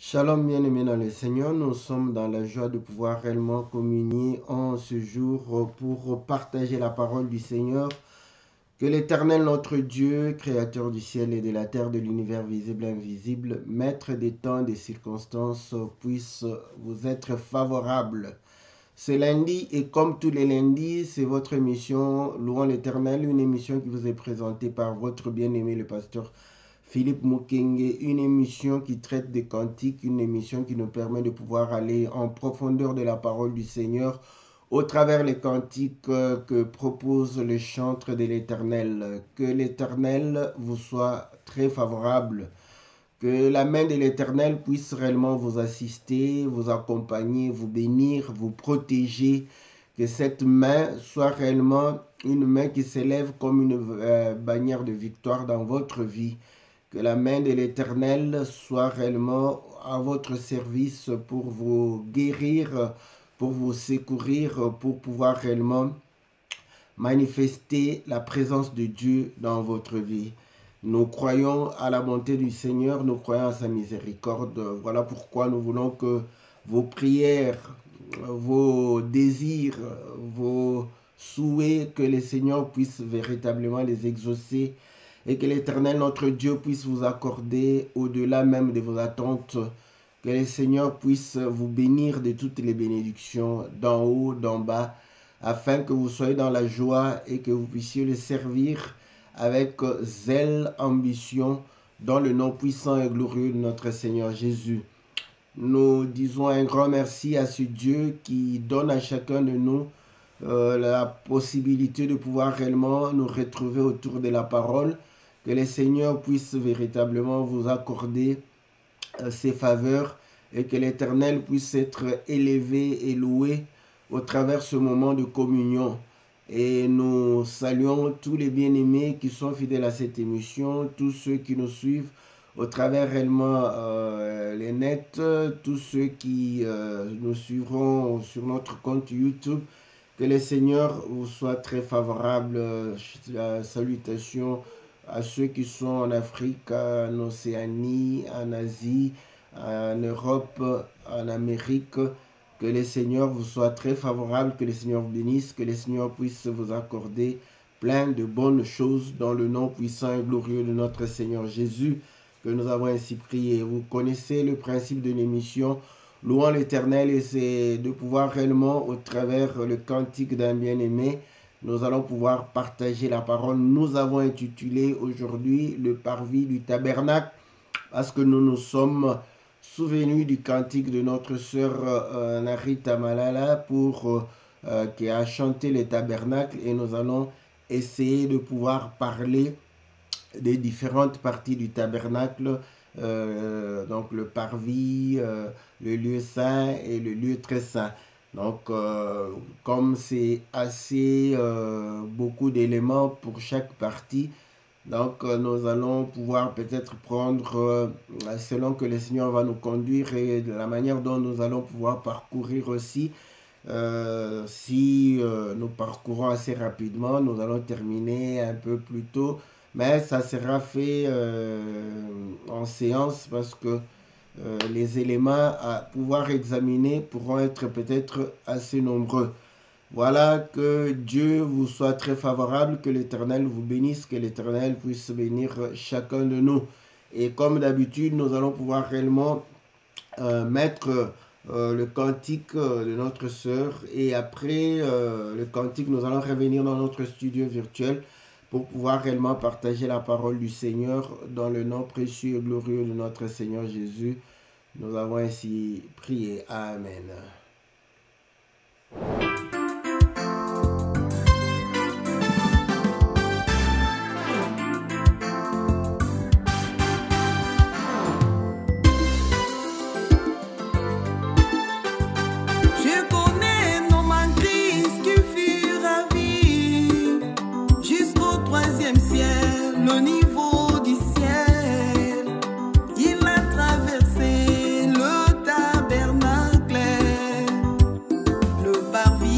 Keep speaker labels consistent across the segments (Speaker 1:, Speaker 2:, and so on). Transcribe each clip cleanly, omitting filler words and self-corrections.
Speaker 1: Shalom bien-aimés dans le Seigneur, nous sommes dans la joie de pouvoir réellement communier en ce jour pour partager la parole du Seigneur. Que l'Éternel notre Dieu, créateur du ciel et de la terre, de l'univers visible et invisible, maître des temps, des circonstances, puisse vous être favorable. Ce lundi, et comme tous les lundis, c'est votre émission Louons l'Éternel, une émission qui vous est présentée par votre bien-aimé le pasteur Philippe Mukenge, une émission qui traite des cantiques, une émission qui nous permet de pouvoir aller en profondeur de la parole du Seigneur au travers les cantiques que propose le chantre de l'Éternel. Que l'Éternel vous soit très favorable. Que la main de l'Éternel puisse réellement vous assister, vous accompagner, vous bénir, vous protéger. Que cette main soit réellement une main qui s'élève comme une bannière de victoire dans votre vie. Que la main de l'Éternel soit réellement à votre service pour vous guérir, pour vous secourir, pour pouvoir réellement manifester la présence de Dieu dans votre vie. Nous croyons à la bonté du Seigneur, nous croyons à sa miséricorde. Voilà pourquoi nous voulons que vos prières, vos désirs, vos souhaits, que le Seigneur puisse véritablement les exaucer et que l'Éternel notre Dieu puisse vous accorder au-delà même de vos attentes. Que le Seigneur puisse vous bénir de toutes les bénédictions d'en haut, d'en bas, afin que vous soyez dans la joie et que vous puissiez le servir avec zèle, ambition, dans le nom puissant et glorieux de notre Seigneur Jésus. Nous disons un grand merci à ce Dieu qui donne à chacun de nous la possibilité de pouvoir réellement nous retrouver autour de la parole. Que le Seigneur puisse véritablement vous accorder ses faveurs et que l'Éternel puisse être élevé et loué au travers de ce moment de communion. Et nous saluons tous les bien-aimés qui sont fidèles à cette émission, tous ceux qui nous suivent au travers réellement les nets, tous ceux qui nous suivront sur notre compte YouTube. Que le Seigneur vous soit très favorable. Salutations à ceux qui sont en Afrique, en Océanie, en Asie, en Europe, en Amérique. Que le Seigneur vous soit très favorable, que le Seigneur vous bénisse, que le Seigneur puisse vous accorder plein de bonnes choses dans le nom puissant et glorieux de notre Seigneur Jésus, que nous avons ainsi prié. Vous connaissez le principe de l'émission Louons l'Éternel, et c'est de pouvoir réellement, au travers le cantique d'un bien-aimé, nous allons pouvoir partager la parole. Nous avons intitulé aujourd'hui le parvis du tabernacle, parce que nous nous sommes souvenus du cantique de notre sœur Narita Malala qui a chanté le tabernacle, et nous allons essayer de pouvoir parler des différentes parties du tabernacle, donc le parvis, le lieu saint et le lieu très saint. Donc, comme c'est assez beaucoup d'éléments pour chaque partie, donc nous allons pouvoir peut-être prendre, selon que le Seigneur va nous conduire et de la manière dont nous allons pouvoir parcourir aussi. Si nous parcourons assez rapidement, nous allons terminer un peu plus tôt, mais ça sera fait en séance parce que les éléments à pouvoir examiner pourront être peut-être assez nombreux. Voilà, que Dieu vous soit très favorable, que l'Éternel vous bénisse, que l'Éternel puisse bénir chacun de nous. Et comme d'habitude, nous allons pouvoir réellement mettre le cantique de notre sœur, et après le cantique, nous allons revenir dans notre studio virtuel pour pouvoir réellement partager la parole du Seigneur dans le nom précieux et glorieux de notre Seigneur Jésus. Nous avons ainsi prié. Amen.
Speaker 2: Le parvis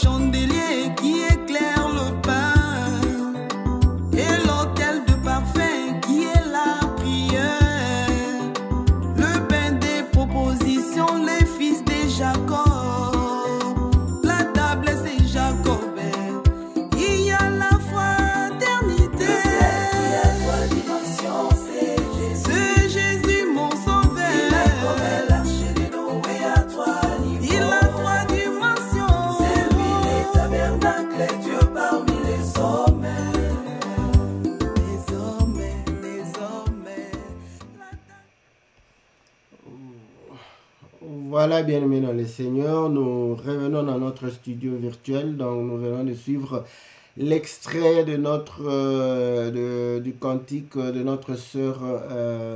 Speaker 2: chandelier qui éclaire le pain et l'autel de parfum qui est la prière. Le pain des propositions, les fils de Jacob. La table c'est Jacob. Il y a la fraternité.
Speaker 3: Il y a trois dimensions, c'est Jésus.
Speaker 2: C'est Jésus mon sauveur.
Speaker 3: Il est comme l'arche de Noé à trois niveaux.
Speaker 2: Il a trois dimensions.
Speaker 3: C'est lui les tabernacles, Dieu parmi les hommes.
Speaker 2: Les hommes, les hommes.
Speaker 1: Voilà, bien-aimés dans le Seigneur, nous revenons dans notre studio virtuel, donc nous venons de suivre l'extrait de du cantique de notre sœur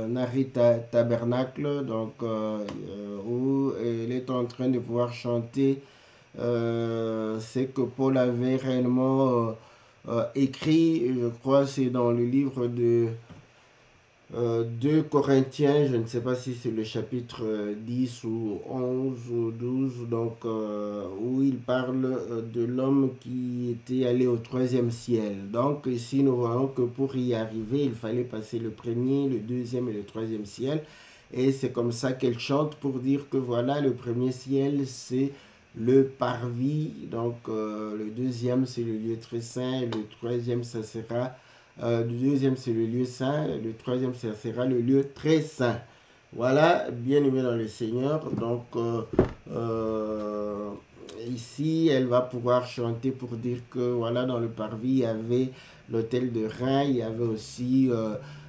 Speaker 1: Narita Tabernacle, donc où elle est en train de pouvoir chanter ce que Paul avait réellement écrit, je crois c'est dans le livre de 2 Corinthiens, je ne sais pas si c'est le chapitre 10 ou 11 ou 12, donc où il parle de l'homme qui était allé au 3e ciel. Donc ici nous voyons que pour y arriver, il fallait passer le 1er, le 2e et le 3e ciel. Et c'est comme ça qu'elle chante pour dire que voilà, le 1er ciel c'est le parvis, donc le 2e c'est le lieu très saint, et le 3e ça sera... le 2e c'est le lieu saint, le 3e ça sera le lieu très saint. Voilà, bien aimé dans le Seigneur. Donc ici elle va pouvoir chanter pour dire que voilà, dans le parvis il y avait l'autel de rein, il y avait aussi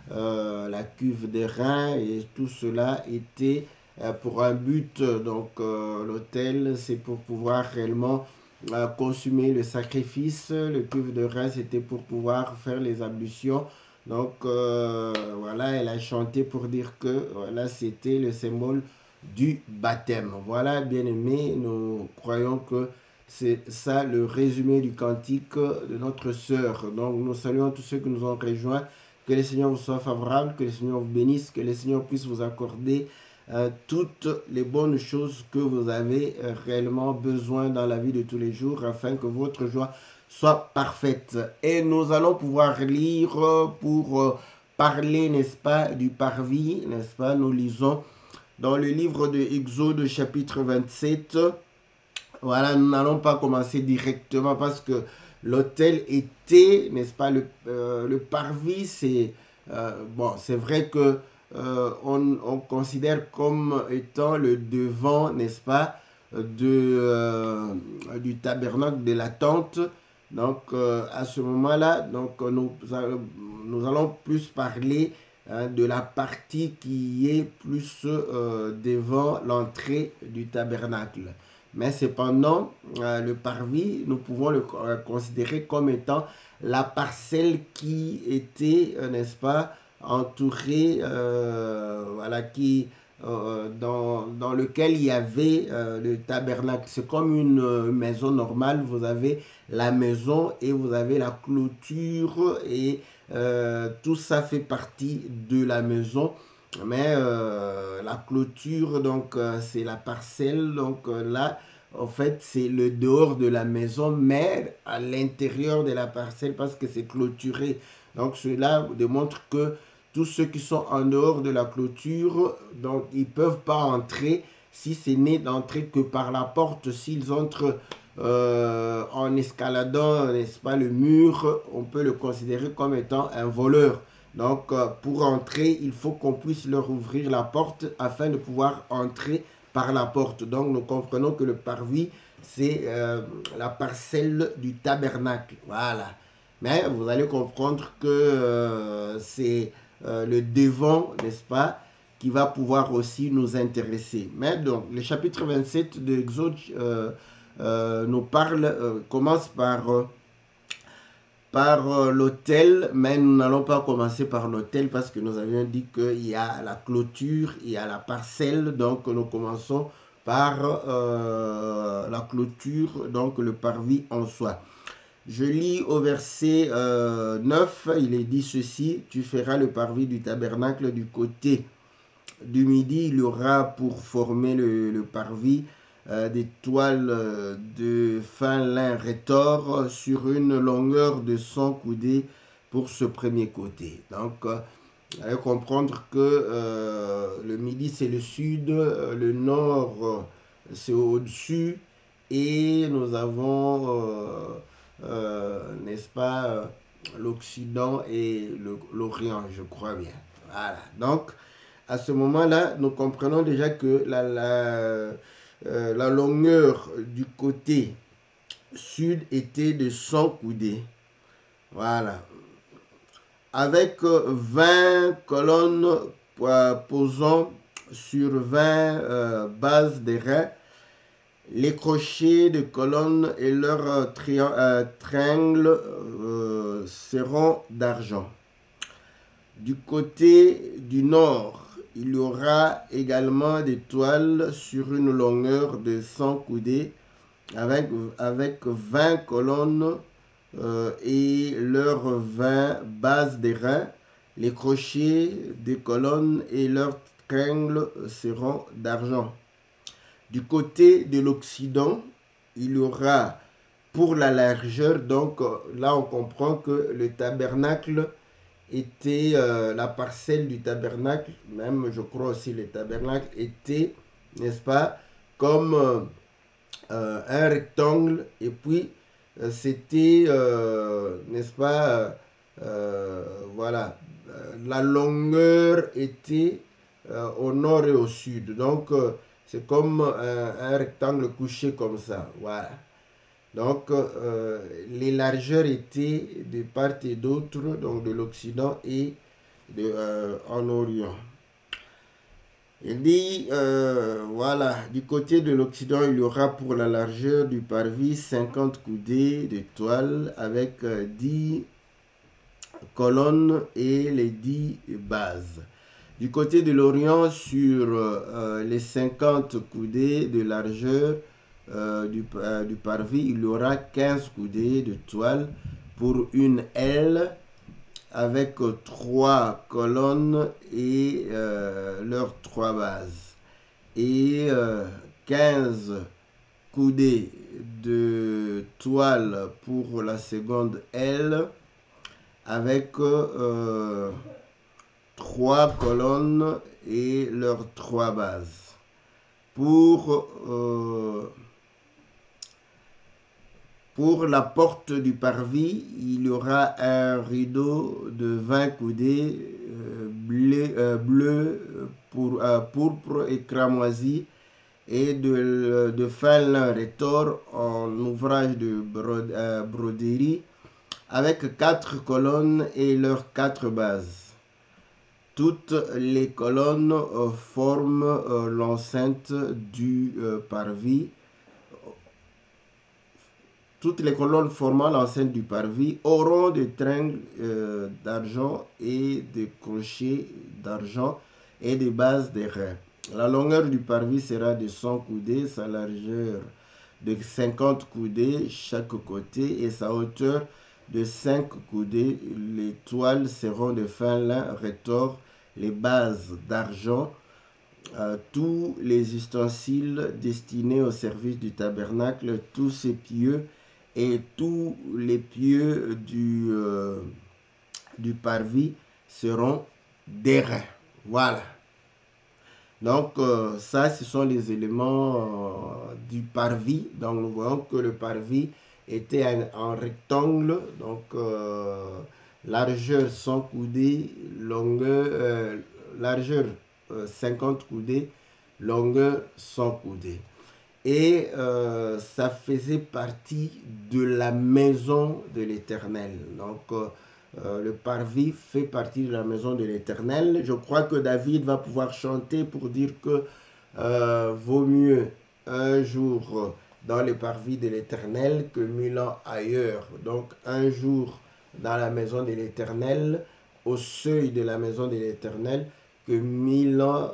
Speaker 1: la cuve de rein, et tout cela était pour un but. Donc l'autel c'est pour pouvoir réellement consumer le sacrifice. Le cuve de rein c'était pour pouvoir faire les ablutions. Donc voilà, elle a chanté pour dire que voilà, c'était le symbole du baptême. Voilà, bien aimé, nous croyons que c'est ça le résumé du cantique de notre sœur. Donc nous saluons tous ceux qui nous ont rejoints. Que le Seigneur vous soit favorable, que le Seigneur vous bénisse, que le Seigneur puisse vous accorder toutes les bonnes choses que vous avez réellement besoin dans la vie de tous les jours, afin que votre joie soit parfaite. Et nous allons pouvoir lire pour parler, n'est-ce pas, du parvis, n'est-ce pas. Nous lisons dans le livre de Exode chapitre 27. Voilà, nous n'allons pas commencer directement parce que l'autel était, n'est-ce pas, le parvis, c'est bon, c'est vrai que on considère comme étant le devant, n'est-ce pas, du tabernacle, de la tente. Donc à ce moment-là, donc nous allons plus parler de la partie qui est plus devant l'entrée du tabernacle. Mais cependant, le parvis, nous pouvons le considérer comme étant la parcelle qui était, n'est-ce pas, entourée, voilà, dans lequel il y avait le tabernacle. C'est comme une maison normale. Vous avez la maison et vous avez la clôture, et tout ça fait partie de la maison. Mais la clôture, donc c'est la parcelle, donc là en fait c'est le dehors de la maison, mais à l'intérieur de la parcelle parce que c'est clôturé. Donc cela démontre que tous ceux qui sont en dehors de la clôture, donc ils ne peuvent pas entrer, si ce n'est d'entrer que par la porte. S'ils entrent en escaladant, n'est-ce pas, le mur, on peut le considérer comme étant un voleur. Donc pour entrer, il faut qu'on puisse leur ouvrir la porte afin de pouvoir entrer par la porte. Donc nous comprenons que le parvis, c'est la parcelle du tabernacle. Voilà. Mais vous allez comprendre que c'est le devant, n'est-ce pas, qui va pouvoir aussi nous intéresser. Mais donc, le chapitre 27 de Exode nous parle, commence par l'autel, mais nous n'allons pas commencer par l'autel parce que nous avions dit qu'il y a la clôture, il y a la parcelle. Donc nous commençons par la clôture, donc le parvis en soi. Je lis au verset 9, il est dit ceci: tu feras le parvis du tabernacle du côté du midi, il y aura pour former le parvis des toiles de fin lin rétort sur une longueur de 100 coudées pour ce premier côté. Donc, vous allez comprendre que le midi c'est le sud, le nord c'est au-dessus, et nous avons, n'est-ce pas, l'Occident et l'Orient, je crois bien. Voilà. Donc, à ce moment-là, nous comprenons déjà que la longueur du côté sud était de 100 coudées. Voilà. Avec 20 colonnes posant sur 20 bases d'airain, les crochets de colonnes et leurs triangles seront d'argent. Du côté du nord, il y aura également des toiles sur une longueur de 100 coudées avec 20 colonnes et leurs 20 bases d'airain. Les crochets des colonnes et leurs triangles seront d'argent. Du côté de l'Occident, il y aura pour la largeur, donc là on comprend que le tabernacle était, la parcelle du tabernacle, même je crois aussi le tabernacle était, n'est-ce pas, comme un rectangle, et puis c'était, n'est-ce pas, voilà, la longueur était au nord et au sud, donc c'est comme un rectangle couché comme ça, voilà. Donc, les largeurs étaient de part et d'autre, donc de l'Occident et en Orient. Il dit, voilà, du côté de l'Occident, il y aura pour la largeur du parvis 50 coudées de toile avec 10 colonnes et les 10 bases. Du côté de l'Orient, sur les 50 coudées de largeur du parvis, il y aura 15 coudées de toile pour une aile avec 3 colonnes et leurs 3 bases. Et 15 coudées de toile pour la seconde aile avec 3 colonnes et leurs 3 bases. Pour la porte du parvis, il y aura un rideau de 20 coudées bleu, pourpre et cramoisi et de fin lin rétort en ouvrage de broderie avec 4 colonnes et leurs 4 bases. Toutes les colonnes forment l'enceinte du parvis. Toutes les colonnes formant l'enceinte du parvis auront des tringles d'argent et des crochets d'argent et des bases d'airain. La longueur du parvis sera de 100 coudées, sa largeur de 50 coudées chaque côté et sa hauteur de 5 coudées. Les toiles seront de fin lin rétort, les bases d'argent. Tous les ustensiles destinés au service du tabernacle, tous ses pieux et tous les pieux du parvis seront d'airain. Voilà. Donc, ça, ce sont les éléments du parvis. Donc, nous voyons que le parvis était en rectangle. Donc, largeur 100 coudées, longueur, largeur 50 coudées, longueur 100 coudées. Et ça faisait partie de la maison de l'Éternel. Donc, le parvis fait partie de la maison de l'Éternel. Je crois que David va pouvoir chanter pour dire que vaut mieux un jour dans le parvis de l'Éternel que 1000 ans ailleurs. Donc, un jour dans la maison de l'Éternel, au seuil de la maison de l'Éternel, que 1000 ans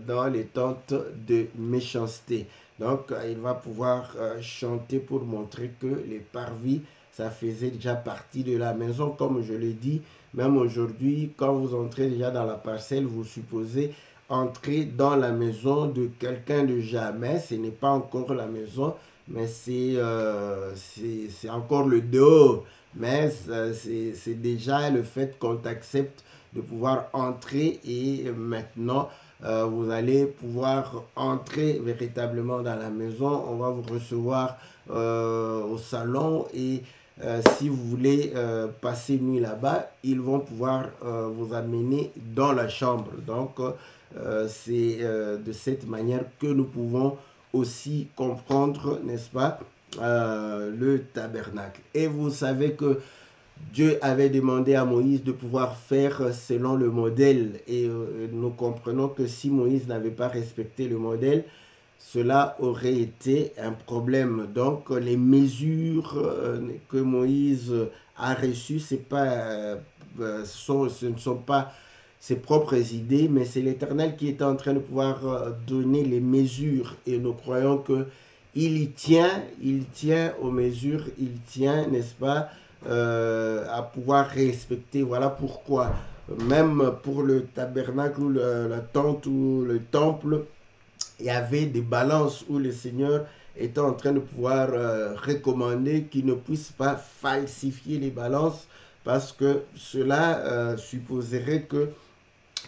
Speaker 1: dans les tentes de méchanceté. Donc, il va pouvoir chanter pour montrer que les parvis, ça faisait déjà partie de la maison. Comme je l'ai dit, même aujourd'hui, quand vous entrez déjà dans la parcelle, vous supposez entrer dans la maison de quelqu'un de jamais. Ce n'est pas encore la maison, mais c'est encore le dehors. Mais c'est déjà le fait qu'on t'accepte de pouvoir entrer et maintenant vous allez pouvoir entrer véritablement dans la maison. On va vous recevoir au salon et si vous voulez passer une nuit là-bas, ils vont pouvoir vous amener dans la chambre. Donc c'est de cette manière que nous pouvons aussi comprendre, n'est-ce pas, le tabernacle. Et vous savez que Dieu avait demandé à Moïse de pouvoir faire selon le modèle. Et nous comprenons que si Moïse n'avait pas respecté le modèle, cela aurait été un problème. Donc les mesures que Moïse a reçues, ce ne sont pas ses propres idées, mais c'est l'Éternel qui est en train de pouvoir donner les mesures. Et nous croyons que il tient aux mesures, il tient, n'est-ce pas, à pouvoir respecter. Voilà pourquoi, même pour le tabernacle ou la tente ou le temple, il y avait des balances où le Seigneur était en train de pouvoir recommander qu'il ne puisse pas falsifier les balances parce que cela supposerait que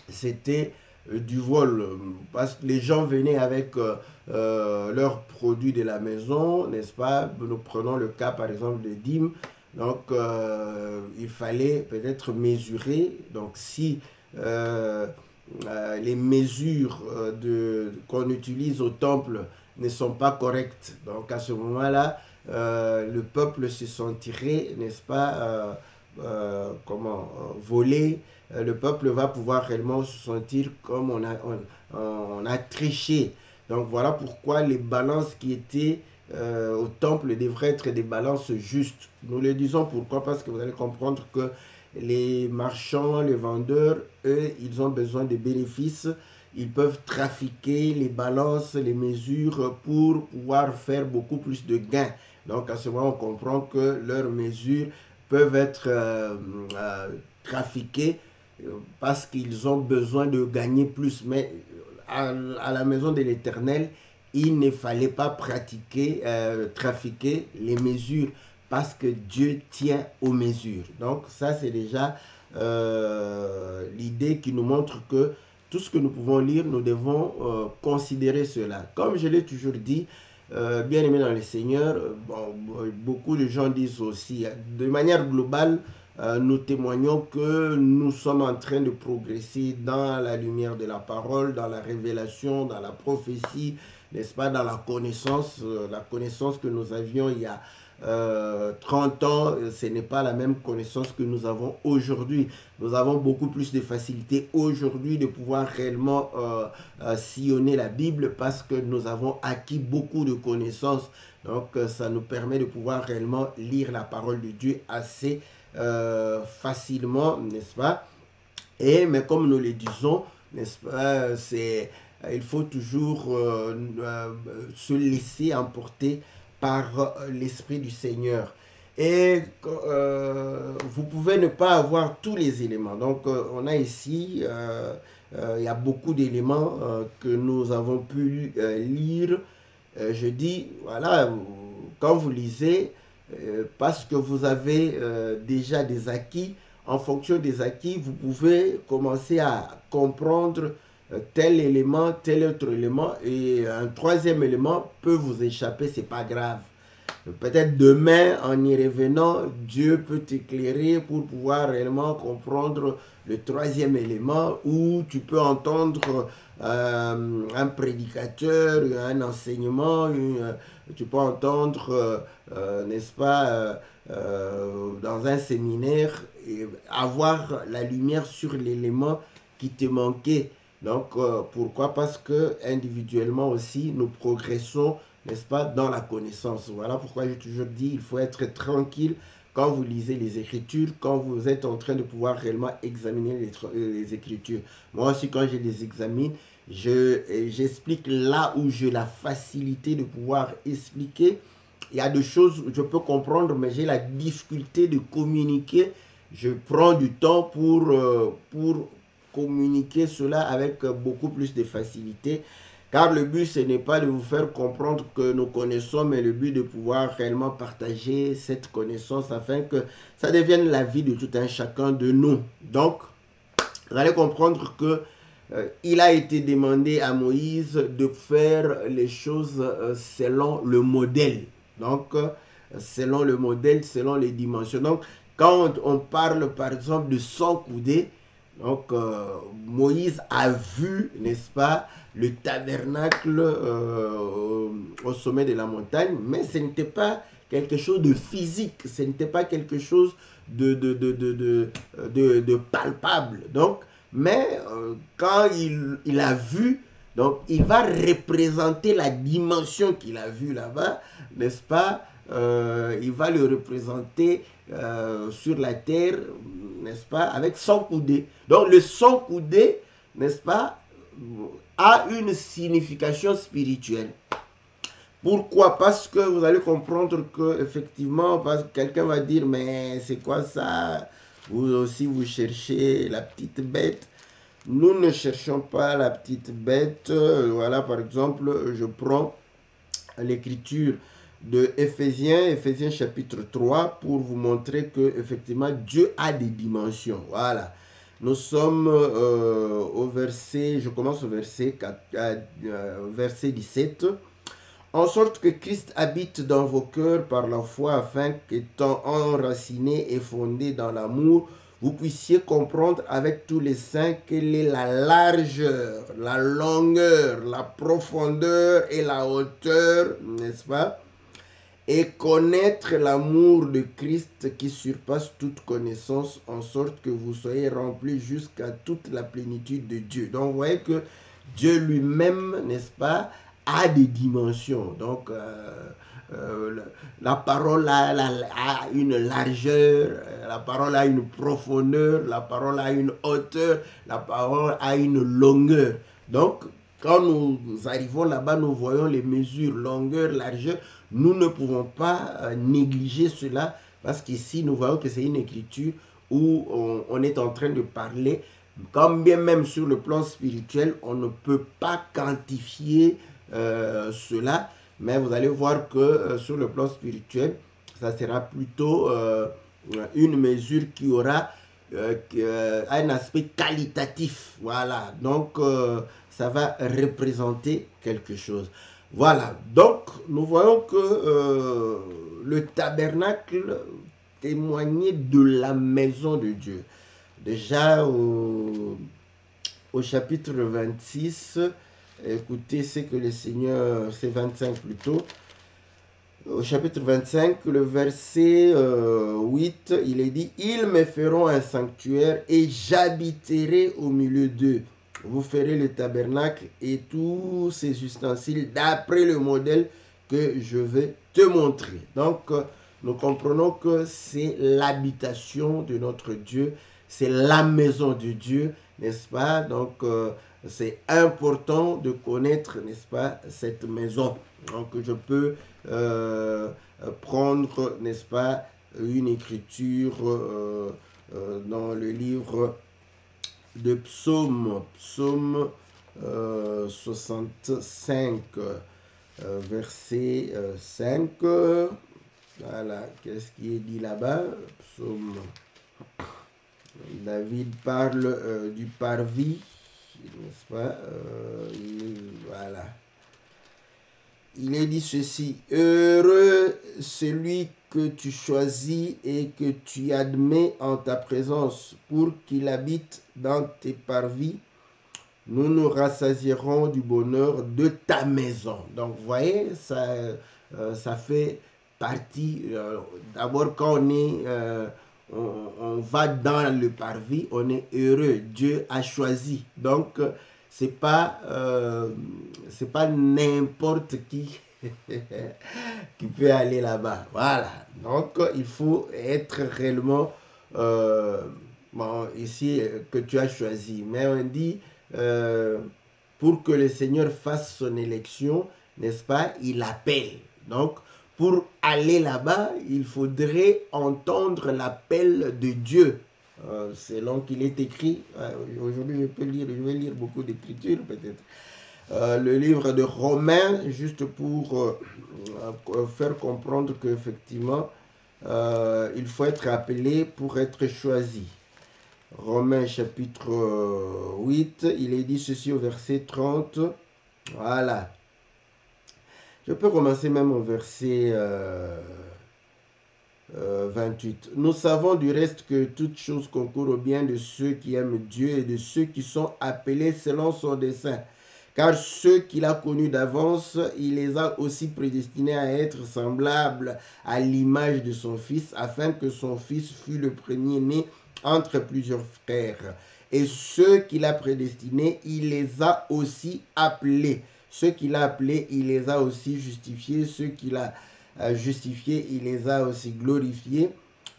Speaker 1: c'était du vol. Parce que les gens venaient avec leurs produits de la maison, n'est-ce pas? Nous prenons le cas par exemple des dîmes. Donc il fallait peut-être mesurer. Donc si les mesures qu'on utilise au temple ne sont pas correctes, donc à ce moment-là, le peuple se sentirait, n'est-ce pas, volé. Le peuple va pouvoir réellement se sentir comme on a triché. Donc voilà pourquoi les balances qui étaient au temple devraient être des balances justes. Nous le disons pourquoi? Parce que vous allez comprendre que les marchands, les vendeurs, eux, ils ont besoin de bénéfices. Ils peuvent trafiquer les balances, les mesures pour pouvoir faire beaucoup plus de gains. Donc à ce moment, on comprend que leurs mesures peuvent être trafiquées parce qu'ils ont besoin de gagner plus. Mais à la maison de l'Éternel, il ne fallait pas trafiquer les mesures parce que Dieu tient aux mesures. Donc ça, c'est déjà l'idée qui nous montre que tout ce que nous pouvons lire, nous devons considérer cela. Comme je l'ai toujours dit, bien aimé dans le Seigneur, beaucoup de gens disent aussi, de manière globale, nous témoignons que nous sommes en train de progresser dans la lumière de la parole, dans la révélation, dans la prophétie, n'est-ce pas, dans la connaissance que nous avions il y a 30 ans, ce n'est pas la même connaissance que nous avons aujourd'hui. Nous avons beaucoup plus de facilité aujourd'hui de pouvoir réellement sillonner la Bible parce que nous avons acquis beaucoup de connaissances. Donc ça nous permet de pouvoir réellement lire la parole de Dieu assez facilement, n'est-ce pas? Mais comme nous le disons, n'est-ce pas, il faut toujours se laisser emporter par l'Esprit du Seigneur. Et vous pouvez ne pas avoir tous les éléments. Donc on a ici, il y a beaucoup d'éléments que nous avons pu lire. Je dis, voilà, quand vous lisez, parce que vous avez déjà des acquis, en fonction des acquis, vous pouvez commencer à comprendre tel élément, tel autre élément, et un troisième élément peut vous échapper, c'est pas grave. Peut-être demain, en y revenant, Dieu peut t'éclairer pour pouvoir réellement comprendre le troisième élément, où tu peux entendre un prédicateur, un enseignement, tu peux entendre, n'est-ce pas, dans un séminaire, et avoir la lumière sur l'élément qui te manquait. Donc, pourquoi? Parce que individuellement aussi, nous progressons, n'est-ce pas, dans la connaissance. Voilà pourquoi j'ai toujours dit, il faut être tranquille quand vous lisez les Écritures, quand vous êtes en train de pouvoir réellement examiner les Écritures. Moi aussi, quand je les examine, j'explique là où j'ai la facilité de pouvoir expliquer. Il y a des choses que je peux comprendre, mais j'ai la difficulté de communiquer. Je prends du temps pour communiquer cela avec beaucoup plus de facilité. Car le but, ce n'est pas de vous faire comprendre que nous connaissons, mais le but de pouvoir réellement partager cette connaissance afin que ça devienne la vie de tout un chacun de nous. Donc, vous allez comprendre que il a été demandé à Moïse de faire les choses selon le modèle. Donc, selon le modèle, selon les dimensions. Donc, quand on parle par exemple de 100 coudées, donc Moïse a vu, n'est-ce pas, le tabernacle au sommet de la montagne, mais ce n'était pas quelque chose de physique, ce n'était pas quelque chose de palpable. Donc, mais quand il a vu, donc il va représenter la dimension qu'il a vue là-bas, n'est-ce pas? Il va le représenter sur la terre, n'est-ce pas, avec 100 coudées. Donc le 100 coudées, n'est-ce pas, a une signification spirituelle. Pourquoi? Parce que vous allez comprendre que effectivement, quelqu'un va dire, mais c'est quoi ça? Vous aussi, vous cherchez la petite bête. Nous ne cherchons pas la petite bête. Voilà, par exemple, je prends l'écriture de Éphésiens chapitre 3 pour vous montrer que effectivement Dieu a des dimensions. Voilà. Nous sommes au verset, je commence au verset verset 17. En sorte que Christ habite dans vos cœurs par la foi, afin qu'étant enracinés et fondés dans l'amour, vous puissiez comprendre avec tous les saints quelle est la largeur, la longueur, la profondeur et la hauteur, n'est-ce pas? Et connaître l'amour de Christ qui surpasse toute connaissance, en sorte que vous soyez remplis jusqu'à toute la plénitude de Dieu. Donc vous voyez que Dieu lui-même, n'est-ce pas, a des dimensions. Donc la parole a une largeur, la parole a une profondeur, la parole a une hauteur, la parole a une longueur. Donc quand nous arrivons là-bas, nous voyons les mesures, longueur, largeur. Nous ne pouvons pas négliger cela, parce qu'ici nous voyons que c'est une écriture où on est en train de parler, quand bien même sur le plan spirituel, on ne peut pas quantifier cela, mais vous allez voir que sur le plan spirituel, ça sera plutôt une mesure qui aura un aspect qualitatif. Voilà, donc ça va représenter quelque chose. Voilà, donc nous voyons que le tabernacle témoignait de la maison de Dieu. Déjà au chapitre 26, écoutez ce que le Seigneur, c'est 25 plutôt, au chapitre 25, le verset 8, il est dit « Ils me feront un sanctuaire et j'habiterai au milieu d'eux. Vous ferez le tabernacle et tous ses ustensiles d'après le modèle que je vais te montrer. » Donc, nous comprenons que c'est l'habitation de notre Dieu, c'est la maison de Dieu, n'est-ce pas? Donc, c'est important de connaître, n'est-ce pas, cette maison. Donc, je peux prendre, n'est-ce pas, une écriture dans le livre de Psaume 65, verset 5. Voilà, qu'est-ce qui est dit là-bas? Psaume. David parle du parvis, n'est-ce pas? Voilà. Il est dit ceci: heureux celui que tu choisis et que tu admets en ta présence pour qu'il habite dans tes parvis. Nous nous rassasierons du bonheur de ta maison. Donc, vous voyez, ça fait partie. D'abord, quand on est, on va dans le parvis, on est heureux. Dieu a choisi. Donc, c'est pas n'importe qui qui peut aller là-bas. Voilà. Donc, il faut être réellement bon, ici que tu as choisi. Mais on dit pour que le Seigneur fasse son élection, n'est-ce pas, il appelle. Donc, pour aller là-bas, il faudrait entendre l'appel de Dieu. selon qu'il est écrit. Aujourd'hui, je vais lire beaucoup d'écritures peut-être. Le livre de Romains, juste pour faire comprendre qu'effectivement, il faut être appelé pour être choisi. Romains chapitre 8, il est dit ceci au verset 30. Voilà. Je peux commencer même au verset 28. Nous savons du reste que toute chose concourt au bien de ceux qui aiment Dieu et de ceux qui sont appelés selon son dessein. Car ceux qu'il a connus d'avance, il les a aussi prédestinés à être semblables à l'image de son Fils, afin que son Fils fût le premier-né entre plusieurs frères. Et ceux qu'il a prédestinés, il les a aussi appelés. Ceux qu'il a appelés, il les a aussi justifiés. Ceux qu'il a justifiés, il les a aussi glorifiés.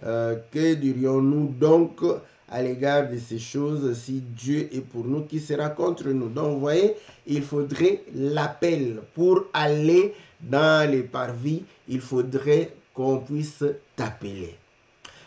Speaker 1: Que dirions-nous donc à l'égard de ces choses? Si Dieu est pour nous, qui sera contre nous? Donc, vous voyez, il faudrait l'appel. Pour aller dans les parvis, il faudrait qu'on puisse t'appeler.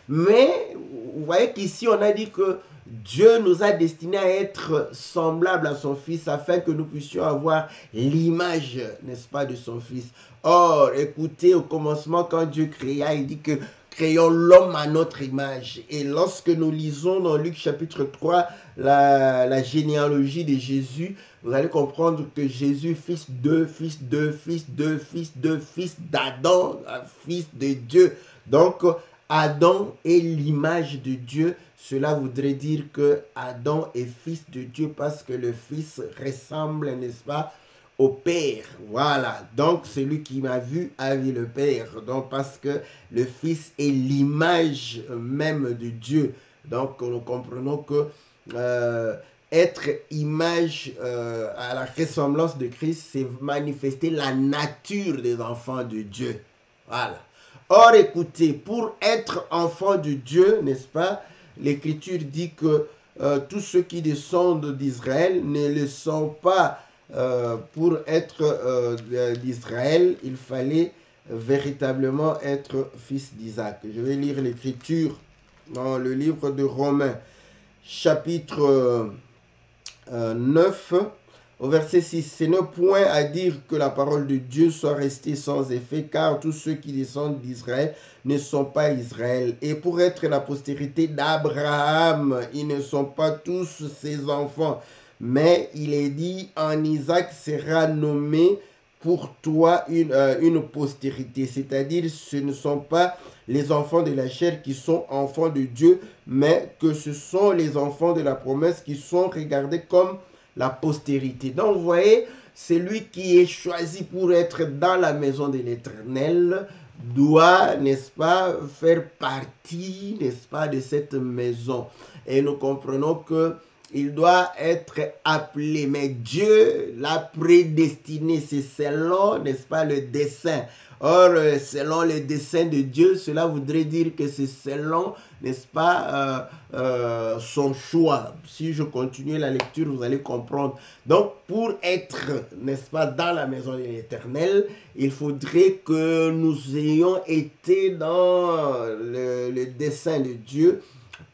Speaker 1: Mais, vous voyez qu'ici, on a dit que Dieu nous a destinés à être semblables à son Fils afin que nous puissions avoir l'image, n'est-ce pas, de son Fils. Or, écoutez, au commencement, quand Dieu créa, il dit que créons l'homme à notre image. Et lorsque nous lisons dans Luc chapitre 3 la généalogie de Jésus, vous allez comprendre que Jésus, fils fils d'Adam, fils de Dieu. Donc, Adam est l'image de Dieu. Cela voudrait dire que Adam est fils de Dieu parce que le fils ressemble, n'est-ce pas, au Père. Voilà. Donc, celui qui m'a vu a vu le Père. Donc, parce que le Fils est l'image même de Dieu. Donc, nous comprenons que être image à la ressemblance de Christ, c'est manifester la nature des enfants de Dieu. Voilà. Or, écoutez, pour être enfant de Dieu, n'est-ce pas, l'Écriture dit que tous ceux qui descendent d'Israël ne le sont pas. Pour être d'Israël, il fallait véritablement être fils d'Isaac. Je vais lire l'Écriture dans le livre de Romains, chapitre 9, au verset 6. Ce n'est point à dire que la parole de Dieu soit restée sans effet, car tous ceux qui descendent d'Israël ne sont pas Israël. Et pour être la postérité d'Abraham, ils ne sont pas tous ses enfants. Mais il est dit, en Isaac sera nommé pour toi une postérité. C'est-à-dire, ce ne sont pas les enfants de la chair qui sont enfants de Dieu, mais que ce sont les enfants de la promesse qui sont regardés comme la postérité. Donc, vous voyez, celui qui est choisi pour être dans la maison de l'Éternel doit, n'est-ce pas, faire partie, n'est-ce pas, de cette maison. Et nous comprenons que il doit être appelé, mais Dieu l'a prédestiné, c'est selon, n'est-ce pas, le dessein. Or, selon le dessein de Dieu, cela voudrait dire que c'est selon, n'est-ce pas, son choix. Si je continue la lecture, vous allez comprendre. Donc, pour être, n'est-ce pas, dans la maison de l'Éternel, il faudrait que nous ayons été dans le dessein de Dieu,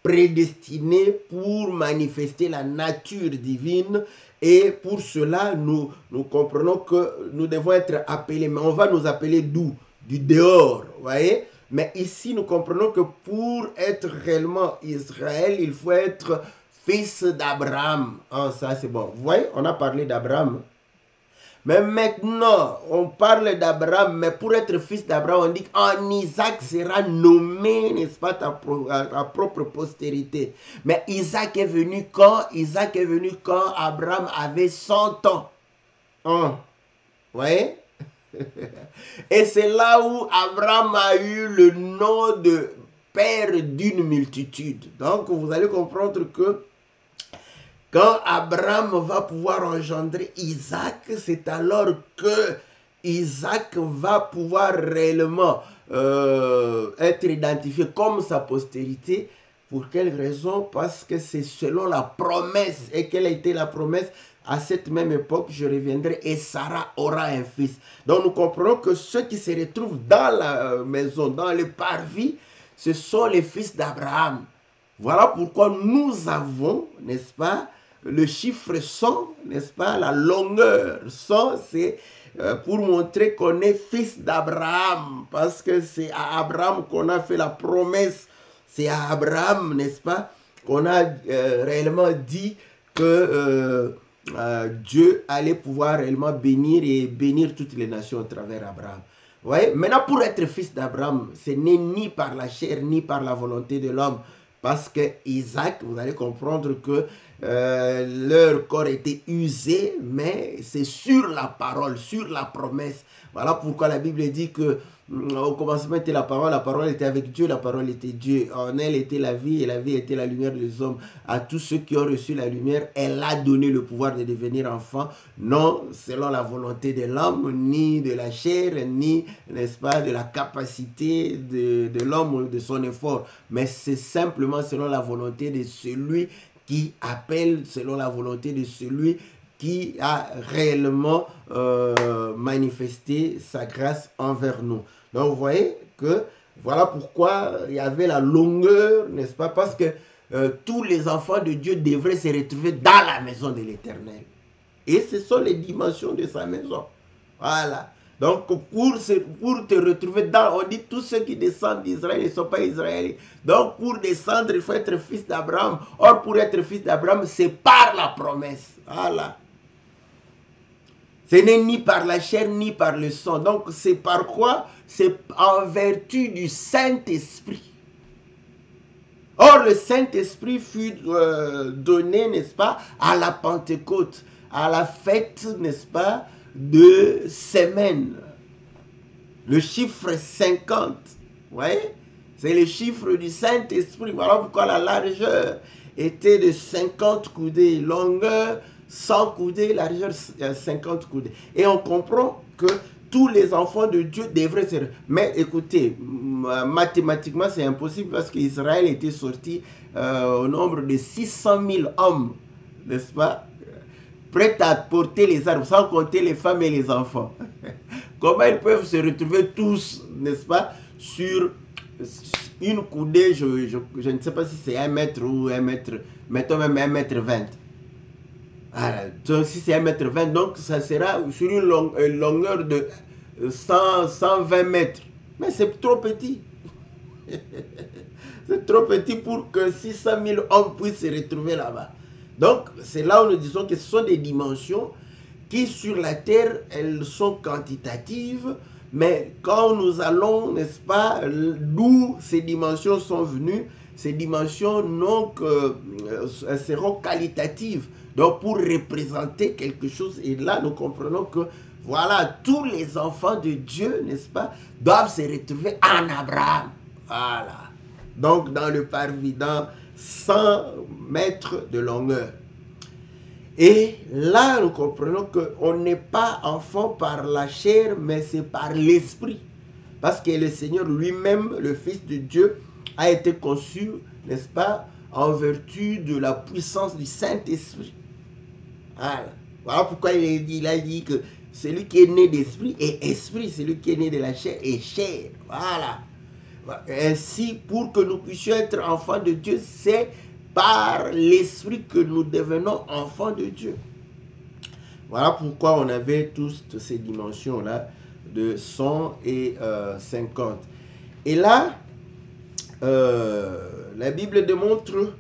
Speaker 1: prédestiné pour manifester la nature divine. Et pour cela, nous comprenons que nous devons être appelés. Mais on va nous appeler d'où? Du dehors, vous voyez? Mais ici, nous comprenons que pour être réellement Israël, il faut être fils d'Abraham. Ah, ça, c'est bon. Vous voyez, on a parlé d'Abraham. Mais maintenant, on parle d'Abraham, mais pour être fils d'Abraham, on dit qu'en Isaac sera nommé, n'est-ce pas, ta propre postérité. Mais Isaac est venu quand? Isaac est venu quand Abraham avait 100 ans. Vous voyez? Et c'est là où Abraham a eu le nom de père d'une multitude. Donc, vous allez comprendre que quand Abraham va pouvoir engendrer Isaac, c'est alors que Isaac va pouvoir réellement être identifié comme sa postérité. Pour quelle raison? Parce que c'est selon la promesse. Et quelle a été la promesse? À cette même époque, je reviendrai et Sarah aura un fils. Donc nous comprenons que ceux qui se retrouvent dans la maison, dans le parvis, ce sont les fils d'Abraham. Voilà pourquoi nous avons, n'est-ce pas, le chiffre 100, n'est-ce pas, la longueur 100, c'est pour montrer qu'on est fils d'Abraham, parce que c'est à Abraham qu'on a fait la promesse, c'est à Abraham, n'est-ce pas, qu'on a réellement dit que Dieu allait pouvoir réellement bénir et bénir toutes les nations à travers Abraham. Vous voyez, maintenant pour être fils d'Abraham, ce n'est ni par la chair ni par la volonté de l'homme, parce que Isaac, vous allez comprendre que leur corps était usé, mais c'est sur la parole, sur la promesse. Voilà pourquoi la Bible dit que au commencement était la parole était avec Dieu, la parole était Dieu. En elle était la vie et la vie était la lumière des hommes. À tous ceux qui ont reçu la lumière, elle a donné le pouvoir de devenir enfants, non selon la volonté de l'homme, ni de la chair, ni, n'est-ce pas, de la capacité de l'homme ou de son effort, mais c'est simplement selon la volonté de celui qui appelle, selon la volonté de celui qui a réellement manifesté sa grâce envers nous. Donc vous voyez que voilà pourquoi il y avait la longueur, n'est-ce pas? Parce que tous les enfants de Dieu devraient se retrouver dans la maison de l'Éternel. Et ce sont les dimensions de sa maison. Voilà. Donc, pour te retrouver dans, on dit tous ceux qui descendent d'Israël ne sont pas israéliens. Donc, pour descendre, il faut être fils d'Abraham. Or, pour être fils d'Abraham, c'est par la promesse. Voilà. Ce n'est ni par la chair, ni par le sang. Donc, c'est par quoi? C'est en vertu du Saint-Esprit. Or, le Saint-Esprit fut donné, n'est-ce pas, à la Pentecôte, à la fête, n'est-ce pas, de semaine. Le chiffre 50, vous voyez, c'est le chiffre du Saint-Esprit. Voilà pourquoi la largeur était de 50 coudées, longueur 100 coudées, largeur 50 coudées. Et on comprend que tous les enfants de Dieu devraient se... Mais écoutez, mathématiquement c'est impossible parce qu'Israël était sorti au nombre de 600 000 hommes, n'est-ce pas, prêts à porter les armes, sans compter les femmes et les enfants. Comment ils peuvent se retrouver tous, n'est-ce pas, sur une coudée, je ne sais pas si c'est 1 mètre ou 1 mètre, mettons même 1 mètre 20. Voilà. Donc si c'est 1 mètre 20, donc ça sera sur une longueur de 120 mètres. Mais c'est trop petit. C'est trop petit pour que 600 000 hommes puissent se retrouver là-bas. Donc, c'est là où nous disons que ce sont des dimensions qui, sur la terre, elles sont quantitatives, mais quand nous allons, n'est-ce pas, d'où ces dimensions sont venues, ces dimensions donc, seront qualitatives, donc pour représenter quelque chose. Et là, nous comprenons que, voilà, tous les enfants de Dieu, n'est-ce pas, doivent se retrouver en Abraham. Voilà. Donc, dans le parvis, dans 100 mètres de longueur. Et là, nous comprenons qu'on n'est pas enfant par la chair, mais c'est par l'esprit. Parce que le Seigneur lui-même, le Fils de Dieu, a été conçu, n'est-ce pas, en vertu de la puissance du Saint-Esprit. Voilà. Voilà pourquoi il a dit que celui qui est né d'esprit est esprit, celui qui est né de la chair est chair. Voilà. Ainsi, pour que nous puissions être enfants de Dieu, c'est par l'esprit que nous devenons enfants de Dieu. Voilà pourquoi on avait toutes ces dimensions-là de 100 et 50. Et là, la Bible démontre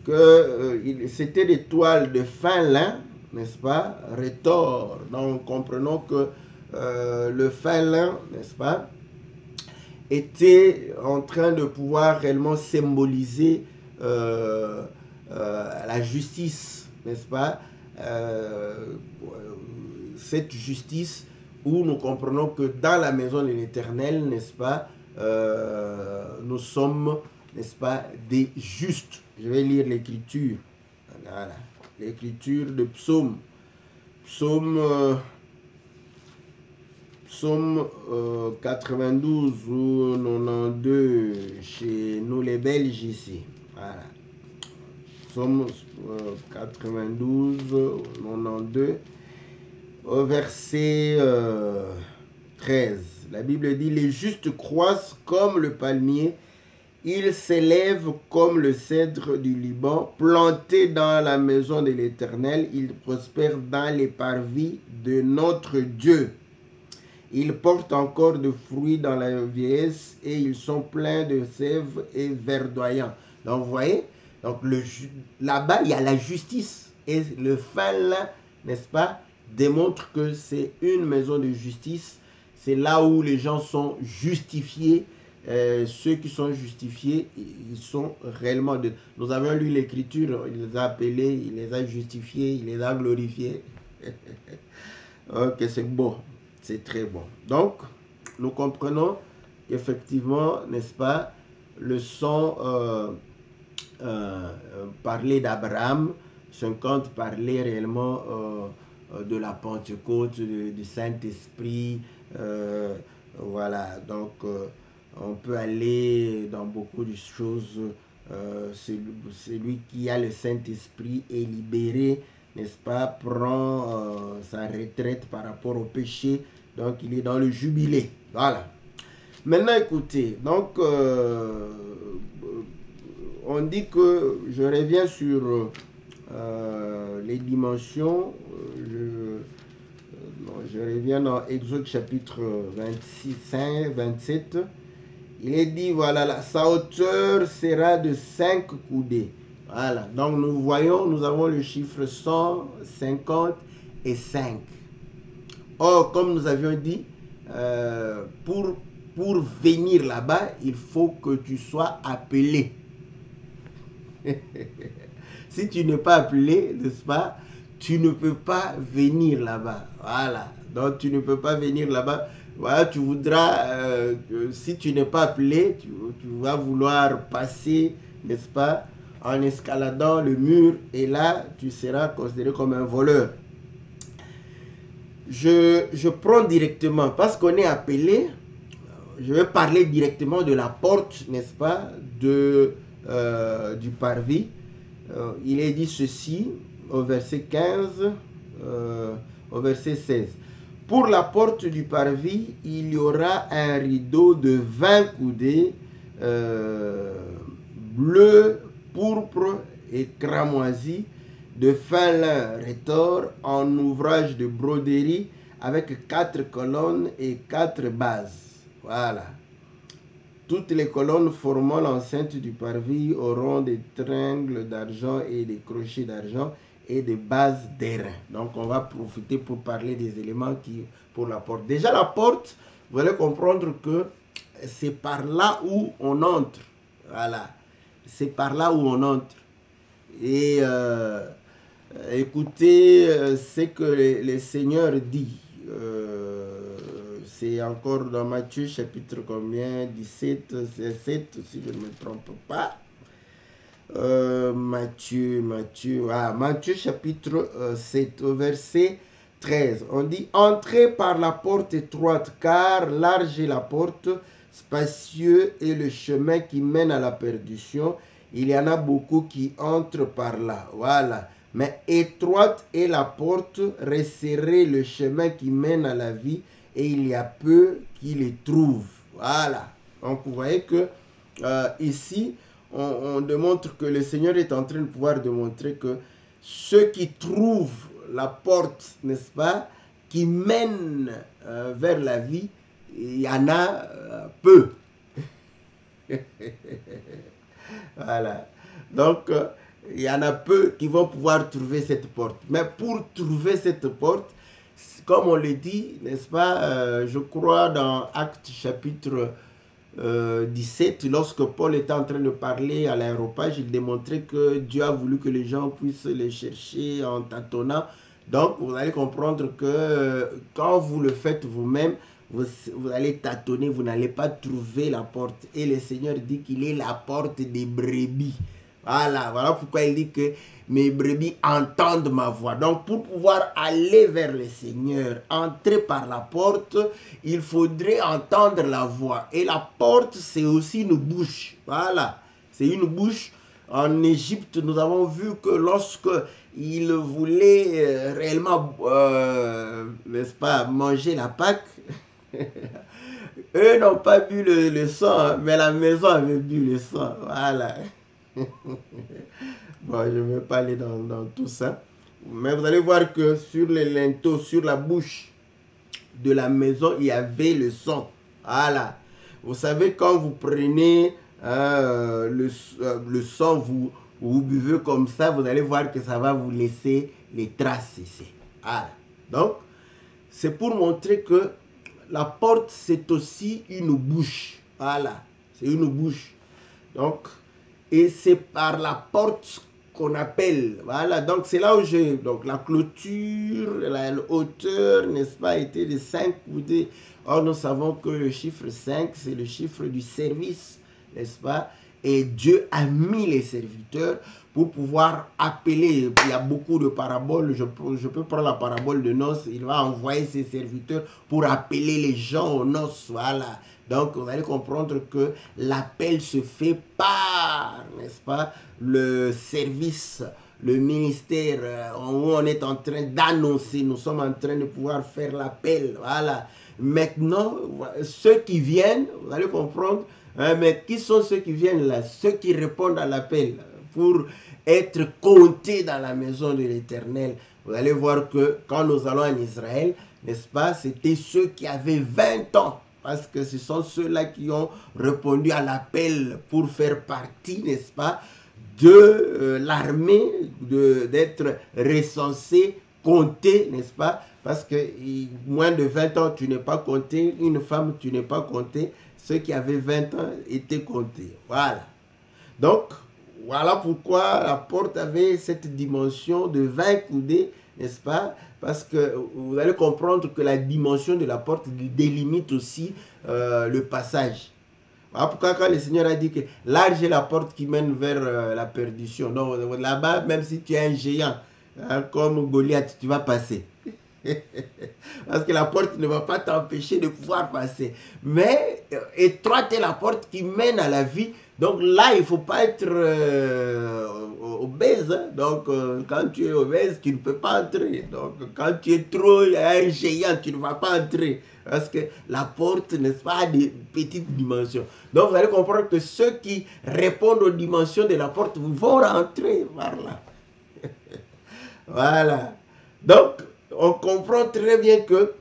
Speaker 1: que c'était des toiles de fin lin, n'est-ce pas, retors. Donc, comprenons que le fin lin, n'est-ce pas, était en train de pouvoir réellement symboliser la justice, n'est-ce pas, cette justice où nous comprenons que dans la maison de l'Éternel, n'est-ce pas, nous sommes, n'est-ce pas, des justes. Je vais lire l'écriture, voilà, l'écriture de Psaume, Psaume 92 ou 92 chez nous les Belges ici. Voilà. Psaume 92, 92, au verset 13. La Bible dit, les justes croissent comme le palmier Il s'élève comme le cèdre du Liban, planté dans la maison de l'Éternel. Il prospère dans les parvis de notre Dieu. Ils portent encore de fruits dans la vieillesse et ils sont pleins de sève et verdoyants. Donc, vous voyez, donc là-bas, il y a la justice. Et le fin là, n'est-ce pas, démontre que c'est une maison de justice. C'est là où les gens sont justifiés. Ceux qui sont justifiés, ils sont réellement de... Nous avons lu l'écriture, il les a appelés, il les a justifiés, il les a glorifiés. Ok, c'est beau, c'est très bon. Donc, nous comprenons effectivement, n'est-ce pas, le son parler d'Abraham, 50 parler réellement de la Pentecôte, du Saint-Esprit, voilà, donc on peut aller dans beaucoup de choses. Celui qui a le Saint-Esprit est libéré, n'est-ce pas, prend sa retraite par rapport au péché, donc il est dans le jubilé. Voilà. Maintenant, écoutez, donc on dit que, je reviens sur les dimensions, je reviens dans Exode chapitre 26, 27, il est dit, voilà, sa hauteur sera de 5 coudées. Voilà, donc nous voyons, nous avons le chiffre 150 et 5. Or, comme nous avions dit, pour venir là-bas, il faut que tu sois appelé. Si tu n'es pas appelé, n'est-ce pas, tu ne peux pas venir là-bas. Voilà, donc tu ne peux pas venir là-bas. Voilà, tu voudras, si tu n'es pas appelé, tu vas vouloir passer, n'est-ce pas, en escaladant le mur, et là, tu seras considéré comme un voleur. Je prends directement, parce qu'on est appelé, je vais parler directement de la porte, n'est-ce pas, du parvis. Il est dit ceci, au verset 15, au verset 16. Pour la porte du parvis, il y aura un rideau de 20 coudées, bleu, pourpre et cramoisi, de fin lin retors, en ouvrage de broderie, avec 4 colonnes et 4 bases. Voilà. Toutes les colonnes formant l'enceinte du parvis auront des tringles d'argent et des crochets d'argent et des bases d'airain. Donc on va profiter pour parler des éléments qui pour la porte. Déjà la porte, vous allez comprendre que c'est par là où on entre. Voilà. C'est par là où on entre. Et écoutez ce que le Seigneur dit. C'est encore dans Matthieu chapitre combien, 17, 7 si je ne me trompe pas. Matthieu chapitre 7 au verset 13. On dit: entrez par la porte étroite, car large est la porte, spacieux est le chemin qui mène à la perdition. Il y en a beaucoup qui entrent par là. Voilà. Mais étroite est la porte, resserré le chemin qui mène à la vie, et il y a peu qui les trouvent. Voilà. Donc vous voyez que ici, on démontre que le Seigneur est en train de pouvoir démontrer que ceux qui trouvent la porte, n'est-ce pas, qui mène vers la vie, il y en a peu. Voilà. Donc, il y en a peu qui vont pouvoir trouver cette porte. Mais pour trouver cette porte, comme on le dit, n'est-ce pas, je crois dans Actes chapitre 17, lorsque Paul était en train de parler à l'aéropage, il démontrait que Dieu a voulu que les gens puissent les chercher en tâtonnant. Donc, vous allez comprendre que quand vous le faites vous-même, vous allez tâtonner, vous n'allez pas trouver la porte. Et le Seigneur dit qu'il est la porte des brebis. Voilà pourquoi il dit que mes brebis entendent ma voix. Donc, pour pouvoir aller vers le Seigneur, entrer par la porte, il faudrait entendre la voix. Et la porte, c'est aussi une bouche. Voilà, c'est une bouche. En Égypte, nous avons vu que lorsque il voulait réellement, n'est-ce pas, manger la Pâque, eux n'ont pas bu le sang, hein, mais la maison avait bu le sang. Voilà. Bon, je ne vais pas aller dans tout ça. Mais vous allez voir que sur les linteaux, sur la bouche de la maison, il y avait le sang. Voilà. Vous savez, quand vous prenez le sang, vous buvez comme ça, vous allez voir que ça va vous laisser les traces ici. Voilà. Donc, c'est pour montrer que la porte, c'est aussi une bouche. Voilà. C'est une bouche. Donc, et c'est par la porte qu'on appelle. Voilà, donc c'est là où j'ai... Donc la clôture, la hauteur, n'est-ce pas, était de 5 coudées. Or, nous savons que le chiffre 5, c'est le chiffre du service, n'est-ce pas? Et Dieu a mis les serviteurs pour pouvoir appeler. Il y a beaucoup de paraboles. Je peux prendre la parabole de noces. Il va envoyer ses serviteurs pour appeler les gens aux noces. Voilà. Donc, vous allez comprendre que l'appel se fait par, n'est-ce pas, le service, le ministère où on est en train d'annoncer. Nous sommes en train de pouvoir faire l'appel. Voilà. Maintenant, ceux qui viennent, vous allez comprendre, hein, mais qui sont ceux qui viennent là? Ceux qui répondent à l'appel pour être comptés dans la maison de l'Éternel. Vous allez voir que quand nous allons en Israël, n'est-ce pas, c'était ceux qui avaient 20 ans. Parce que ce sont ceux-là qui ont répondu à l'appel pour faire partie, n'est-ce pas, de l'armée, d'être recensé, compté, n'est-ce pas? Parce que moins de 20 ans, tu n'es pas compté. Une femme, tu n'es pas compté. Ceux qui avaient 20 ans étaient comptés. Voilà. Donc, voilà pourquoi la porte avait cette dimension de 20 coudées, n'est-ce pas? Parce que vous allez comprendre que la dimension de la porte délimite aussi le passage. Voilà pourquoi quand le Seigneur a dit que large est la porte qui mène vers la perdition. Donc là-bas, même si tu es un géant, hein, comme Goliath, tu vas passer. Parce que la porte ne va pas t'empêcher de pouvoir passer. Mais étroite est la porte qui mène à la vie. Donc là, il ne faut pas être obèse. Hein. Donc quand tu es obèse, tu ne peux pas entrer. Donc quand tu es trop un géant, tu ne vas pas entrer. Parce que la porte, n'est-ce pas, a des petites dimensions. Donc vous allez comprendre que ceux qui répondent aux dimensions de la porte vont rentrer par là. Voilà. Donc, on comprend très bien que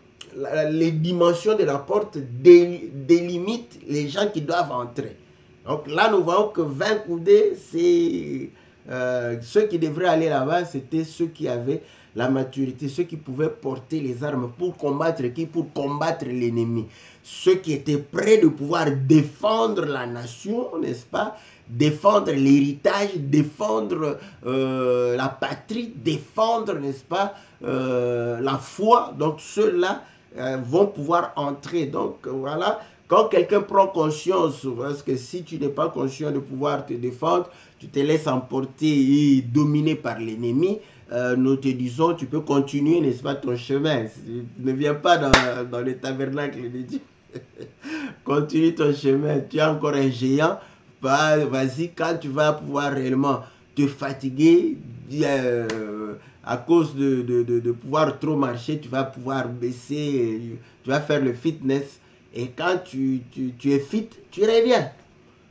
Speaker 1: les dimensions de la porte délimitent les gens qui doivent entrer. Donc là, nous voyons que 20 coudées, c'est ceux qui devraient aller là-bas, c'était ceux qui avaient la maturité, ceux qui pouvaient porter les armes pour combattre qui? Pour combattre l'ennemi. Ceux qui étaient prêts de pouvoir défendre la nation, n'est-ce pas? Défendre l'héritage, défendre la patrie, défendre, n'est-ce pas, la foi. Donc ceux-là vont pouvoir entrer. Donc voilà, quand quelqu'un prend conscience, parce que si tu n'es pas conscient de pouvoir te défendre, tu te laisses emporter et dominer par l'ennemi, nous te disons, tu peux continuer, n'est-ce pas, ton chemin. Ne viens pas dans le tabernacle de Dieu. Continue ton chemin. Tu es encore un géant. Vas-y, quand tu vas pouvoir réellement te fatiguer à cause de pouvoir trop marcher, tu vas pouvoir baisser, tu vas faire le fitness. Et quand tu es fit, tu reviens.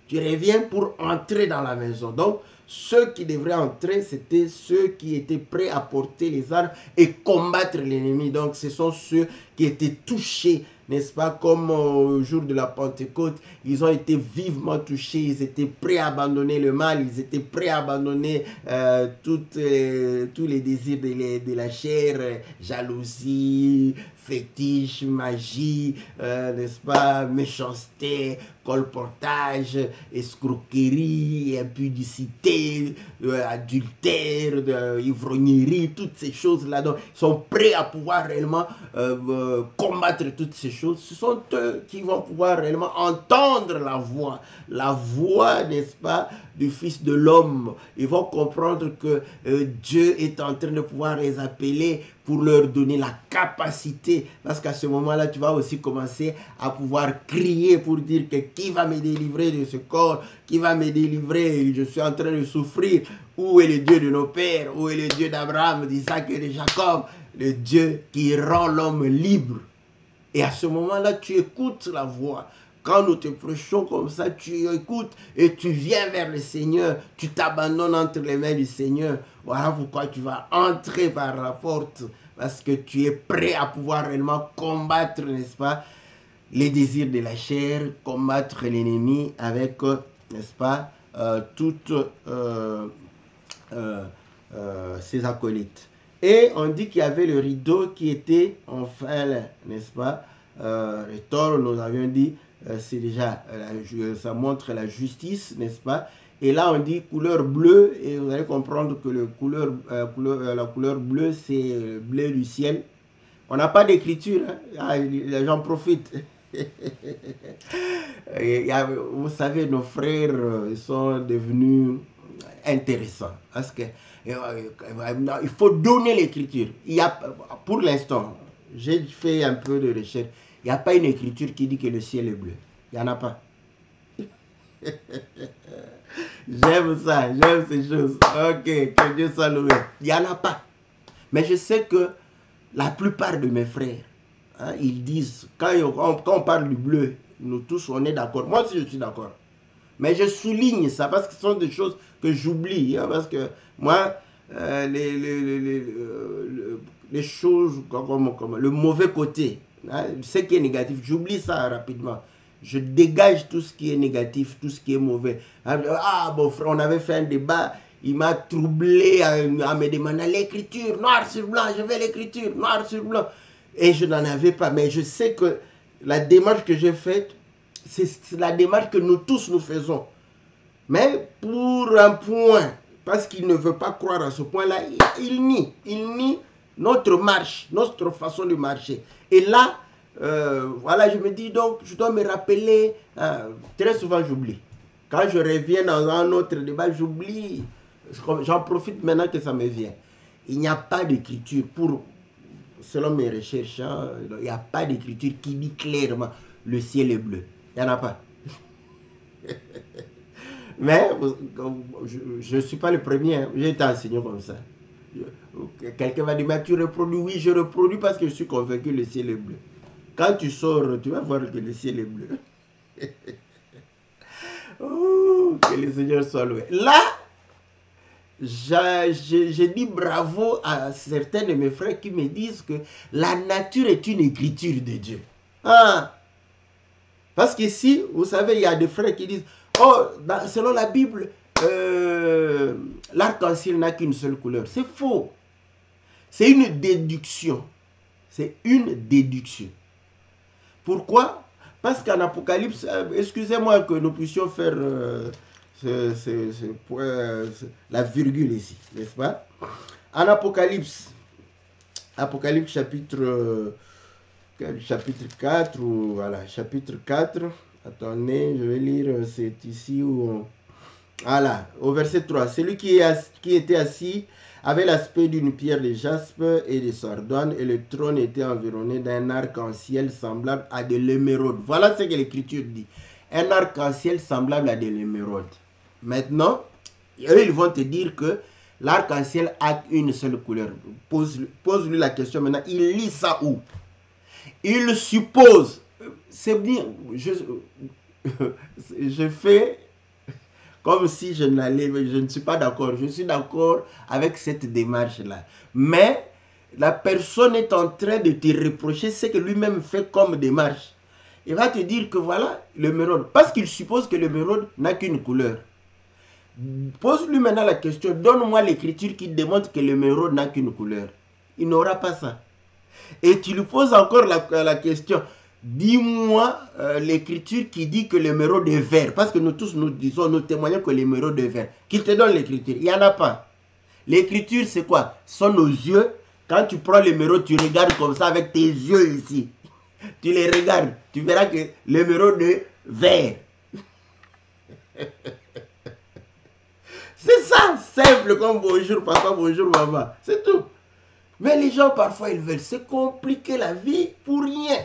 Speaker 1: Tu reviens pour entrer dans la maison. Donc, ceux qui devraient entrer, c'était ceux qui étaient prêts à porter les armes et combattre l'ennemi. Donc, ce sont ceux qui étaient touchés, n'est-ce pas, comme au jour de la Pentecôte, ils ont été vivement touchés, ils étaient prêts à abandonner le mal, ils étaient prêts à abandonner tous les désirs de la chair, jalousie, fétiche, magie, n'est-ce pas, méchanceté, colportage, escroquerie, impudicité, adultère, ivrognerie, toutes ces choses-là. Donc, ils sont prêts à pouvoir réellement combattre toutes ces choses. Ce sont eux qui vont pouvoir réellement entendre la voix, n'est-ce pas, du Fils de l'homme. Ils vont comprendre que Dieu est en train de pouvoir les appeler pour leur donner la capacité. Parce qu'à ce moment-là, tu vas aussi commencer à pouvoir crier pour dire que qui va me délivrer de ce corps? Qui va me délivrer? Je suis en train de souffrir. Où est le Dieu de nos pères? Où est le Dieu d'Abraham, d'Isaac et de Jacob? Le Dieu qui rend l'homme libre. Et à ce moment-là, tu écoutes la voix. Quand nous te prêchons comme ça, tu écoutes et tu viens vers le Seigneur. Tu t'abandonnes entre les mains du Seigneur. Voilà pourquoi tu vas entrer par la porte. Parce que tu es prêt à pouvoir réellement combattre, n'est-ce pas, les désirs de la chair, combattre l'ennemi avec, n'est-ce pas, toutes ses acolytes. Et on dit qu'il y avait le rideau qui était enfin, n'est-ce pas, le tort, nous avions dit, c'est déjà, ça montre la justice, n'est-ce pas? Et là, on dit couleur bleue, et vous allez comprendre que la couleur bleue, c'est le bleu du ciel. On n'a pas d'écriture, hein? Les gens profitent. Vous savez, nos frères sont devenus intéressants. Parce que il faut donner l'écriture. Pour l'instant, j'ai fait un peu de recherche. Il n'y a pas une écriture qui dit que le ciel est bleu. Il n'y en a pas. J'aime ça, j'aime ces choses. Ok, que Dieu soit loué. Il n'y en a pas. Mais je sais que la plupart de mes frères, hein, ils disent, quand on parle du bleu, nous tous on est d'accord. Moi aussi je suis d'accord. Mais je souligne ça parce que ce sont des choses que j'oublie. Hein, parce que moi, les choses comme le mauvais côté, hein, ce qui est négatif, j'oublie ça rapidement. Je dégage tout ce qui est négatif, tout ce qui est mauvais. Ah, bon frère, on avait fait un débat, il m'a troublé à me demander l'écriture, noir sur blanc, je veux l'écriture, noir sur blanc. Et je n'en avais pas, mais je sais que la démarche que j'ai faite, c'est la démarche que nous tous nous faisons. Mais pour un point, parce qu'il ne veut pas croire à ce point-là, il nie notre marche, notre façon de marcher. Et là, voilà, je me dis donc, je dois me rappeler, très souvent j'oublie. Quand je reviens dans un autre débat, j'oublie. J'en profite maintenant que ça me vient. Il n'y a pas d'écriture, selon mes recherches, hein, il n'y a pas d'écriture qui dit clairement le ciel est bleu. Il n'y en a pas. Mais je ne suis pas le premier, hein. J'ai été enseigné comme ça. Quelqu'un va dire, mais tu reproduis? Oui, je reproduis parce que je suis convaincu que le ciel est bleu. Quand tu sors, tu vas voir que le ciel est bleu. Oh, que le Seigneur soit loué. Là, j'ai dit bravo à certains de mes frères qui me disent que la nature est une écriture de Dieu. Ah. Parce qu'ici, vous savez, il y a des frères qui disent, oh, selon la Bible, l'arc-en-ciel n'a qu'une seule couleur. C'est faux. C'est une déduction. C'est une déduction. Pourquoi? Parce qu'en Apocalypse, excusez-moi que nous puissions faire la virgule ici, n'est-ce pas? En Apocalypse chapitre 4, ou voilà, chapitre 4, attendez, je vais lire, c'est ici où, voilà, au verset 3, celui qui était assis avait l'aspect d'une pierre de jaspe et de sardone, et le trône était environné d'un arc-en-ciel semblable à de l'émeraude. Voilà ce que l'Écriture dit. Un arc-en-ciel semblable à de l'émeraude. Maintenant, eux, ils vont te dire que l'arc-en-ciel a une seule couleur. Pose-lui la question maintenant. Il lit ça où? Il suppose. C'est bien. Je fais comme si je ne suis pas d'accord. Je suis d'accord avec cette démarche-là. Mais la personne est en train de te reprocher ce que lui-même fait comme démarche. Il va te dire que voilà, l'émeraude. Parce qu'il suppose que l'émeraude n'a qu'une couleur. Pose-lui maintenant la question. Donne-moi l'écriture qui démontre que l'émeraude n'a qu'une couleur. Il n'aura pas ça. Et tu lui poses encore la question. Dis-moi l'écriture qui dit que l'émeraude est vert. Parce que nous tous, nous témoignons que l'émeraude est vert. Qu'il te donne l'écriture. Il n'y en a pas. L'écriture, c'est quoi? Ce sont nos yeux. Quand tu prends l'émeraude, tu regardes comme ça avec tes yeux ici. Tu les regardes. Tu verras que l'émeraude est vert. C'est ça, simple comme bonjour papa, bonjour maman. C'est tout. Mais les gens, parfois, ils veulent se compliquer la vie pour rien.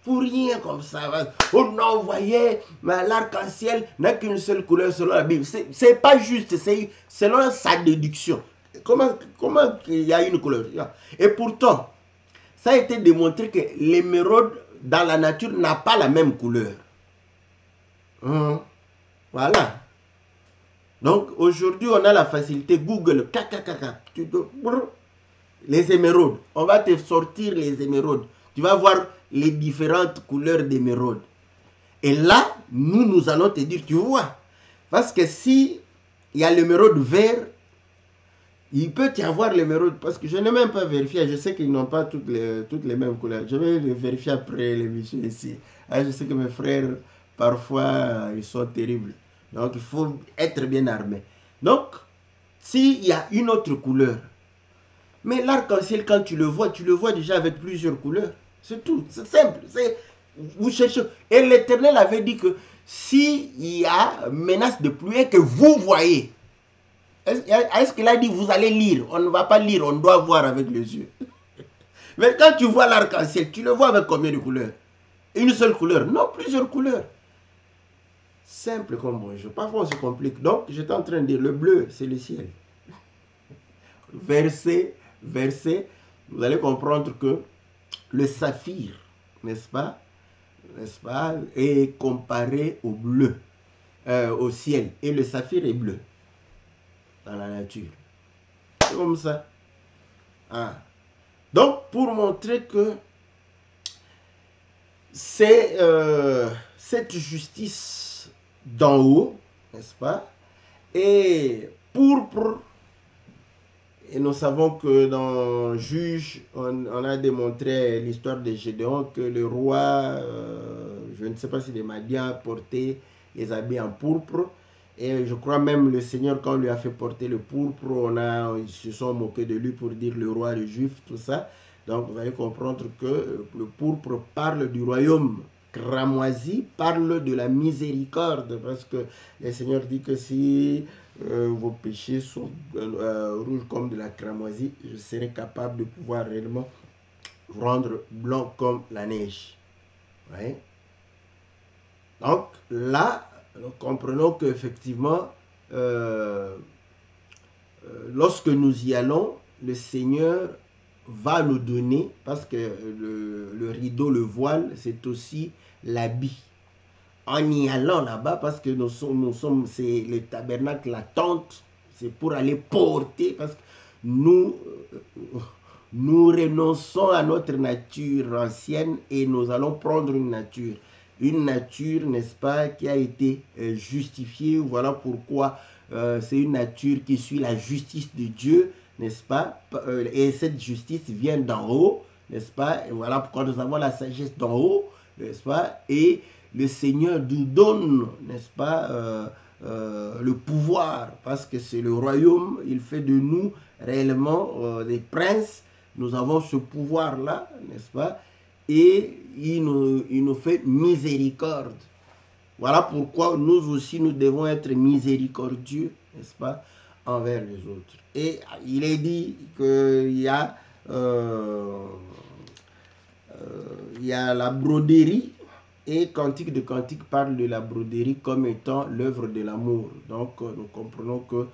Speaker 1: Pour rien comme ça. Oh non, vous voyez, l'arc-en-ciel n'a qu'une seule couleur selon la Bible. C'est pas juste, c'est selon sa déduction. Comment il y a une couleur? Et pourtant, ça a été démontré que l'émeraude, dans la nature n'a pas la même couleur. Voilà. Donc aujourd'hui, on a la facilité Google. Les émeraudes. On va te sortir les émeraudes. Tu vas voir les différentes couleurs d'émeraudes. Et là, nous allons te dire, tu vois. Parce que si il y a l'émeraude vert, il peut y avoir l'émeraude. Parce que je n'ai même pas vérifié. Je sais qu'ils n'ont pas toutes les mêmes couleurs. Je vais le vérifier après l'émission ici. Je sais que mes frères, parfois, ils sont terribles. Donc, il faut être bien armé. Donc, s'il y a une autre couleur, mais l'arc-en-ciel, quand tu le vois déjà avec plusieurs couleurs. C'est tout. C'est simple. Vous cherchez. Et l'Éternel avait dit que s'il y a menace de pluie et que vous voyez, est-ce qu'il a dit vous allez lire? On ne va pas lire, on doit voir avec les yeux. Mais quand tu vois l'arc-en-ciel, tu le vois avec combien de couleurs? Une seule couleur? Non, plusieurs couleurs. Simple comme bonjour. Parfois on se complique. Donc j'étais en train de dire le bleu, c'est le ciel. Verset, vous allez comprendre que le saphir, n'est-ce pas, est comparé au bleu, au ciel. Et le saphir est bleu dans la nature. C'est comme ça. Donc, pour montrer que c'est cette justice d'en haut, n'est-ce pas, et pourpre. Et nous savons que dans Juge, on a démontré l'histoire de Gédéon, que le roi, je ne sais pas si les Madians portaient les habits en pourpre. Et je crois même le Seigneur, quand on lui a fait porter le pourpre, ils se sont moqués de lui pour dire le roi, le juif, tout ça. Donc vous allez comprendre que le pourpre parle du royaume cramoisi, parle de la miséricorde, parce que le Seigneur dit que si vos péchés sont rouges comme de la cramoisie, je serai capable de pouvoir réellement vous rendre blanc comme la neige. Ouais. Donc là, nous comprenons qu'effectivement, lorsque nous y allons, le Seigneur va nous donner, parce que le rideau, le voile, c'est aussi l'habit. En y allant là-bas, parce que nous sommes c'est le tabernacle, la tente, c'est pour aller porter, parce que nous renonçons à notre nature ancienne et nous allons prendre une nature, n'est-ce pas, qui a été justifiée. Voilà pourquoi c'est une nature qui suit la justice de Dieu, n'est-ce pas, et cette justice vient d'en haut, n'est-ce pas, et voilà pourquoi nous avons la sagesse d'en haut, n'est-ce pas, et le Seigneur nous donne, n'est-ce pas, le pouvoir, parce que c'est le royaume, il fait de nous réellement des princes. Nous avons ce pouvoir-là, n'est-ce pas, et il nous fait miséricorde. Voilà pourquoi nous aussi, nous devons être miséricordieux, n'est-ce pas, envers les autres. Et il est dit qu'il y a la broderie, et Cantique de Cantique parle de la broderie comme étant l'œuvre de l'amour. Donc nous comprenons que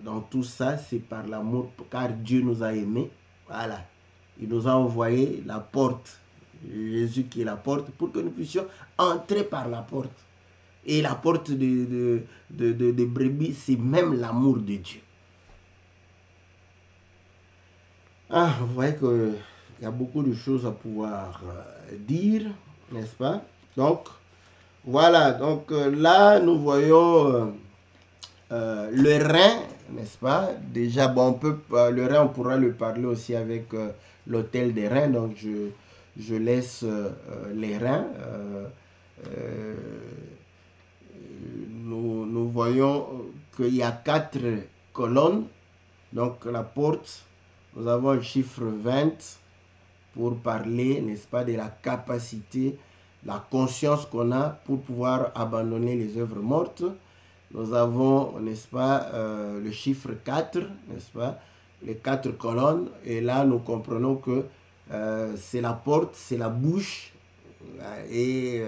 Speaker 1: dans tout ça, c'est par l'amour, car Dieu nous a aimés. Voilà, il nous a envoyé la porte, Jésus qui est la porte, pour que nous puissions entrer par la porte. Et la porte de brebis, c'est même l'amour de Dieu. Vous voyez qu'il y a beaucoup de choses à pouvoir dire, n'est-ce pas? Donc, voilà. Donc là, nous voyons le rein, n'est-ce pas? Déjà, bon, le rein, on pourra le parler aussi avec l'autel des reins. Donc, je laisse les reins. Nous voyons qu'il y a 4 colonnes. Donc, la porte, nous avons le chiffre 20 pour parler, n'est-ce pas, de la capacité, la conscience qu'on a pour pouvoir abandonner les œuvres mortes. Nous avons, n'est-ce pas, le chiffre 4, n'est-ce pas, les 4 colonnes. Et là, nous comprenons que c'est la porte, c'est la bouche. Et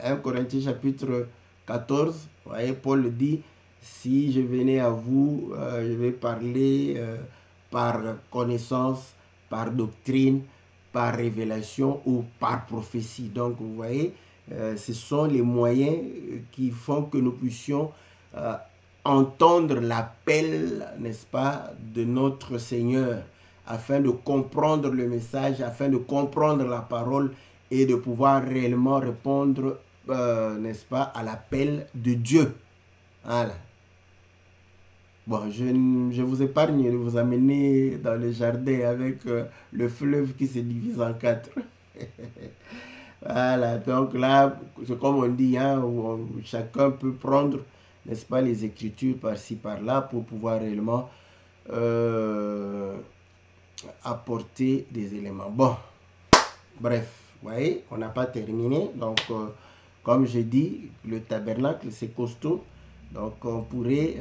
Speaker 1: 1 Corinthiens chapitre 14, vous voyez, Paul dit, si je venais à vous, je vais parler par connaissance, par doctrine, par révélation ou par prophétie. Donc, vous voyez, ce sont les moyens qui font que nous puissions entendre l'appel, n'est-ce pas, de notre Seigneur, afin de comprendre le message, afin de comprendre la parole et de pouvoir réellement répondre, n'est-ce pas, à l'appel de Dieu. Voilà. Bon, je vous épargne de vous amener dans le jardin avec le fleuve qui se divise en 4. Voilà, donc là, c'est comme on dit, hein, chacun peut prendre, n'est-ce pas, les écritures par-ci, par-là pour pouvoir réellement apporter des éléments. Bon, bref, vous voyez, on n'a pas terminé. Donc, comme je dis, le tabernacle, c'est costaud. Donc, on pourrait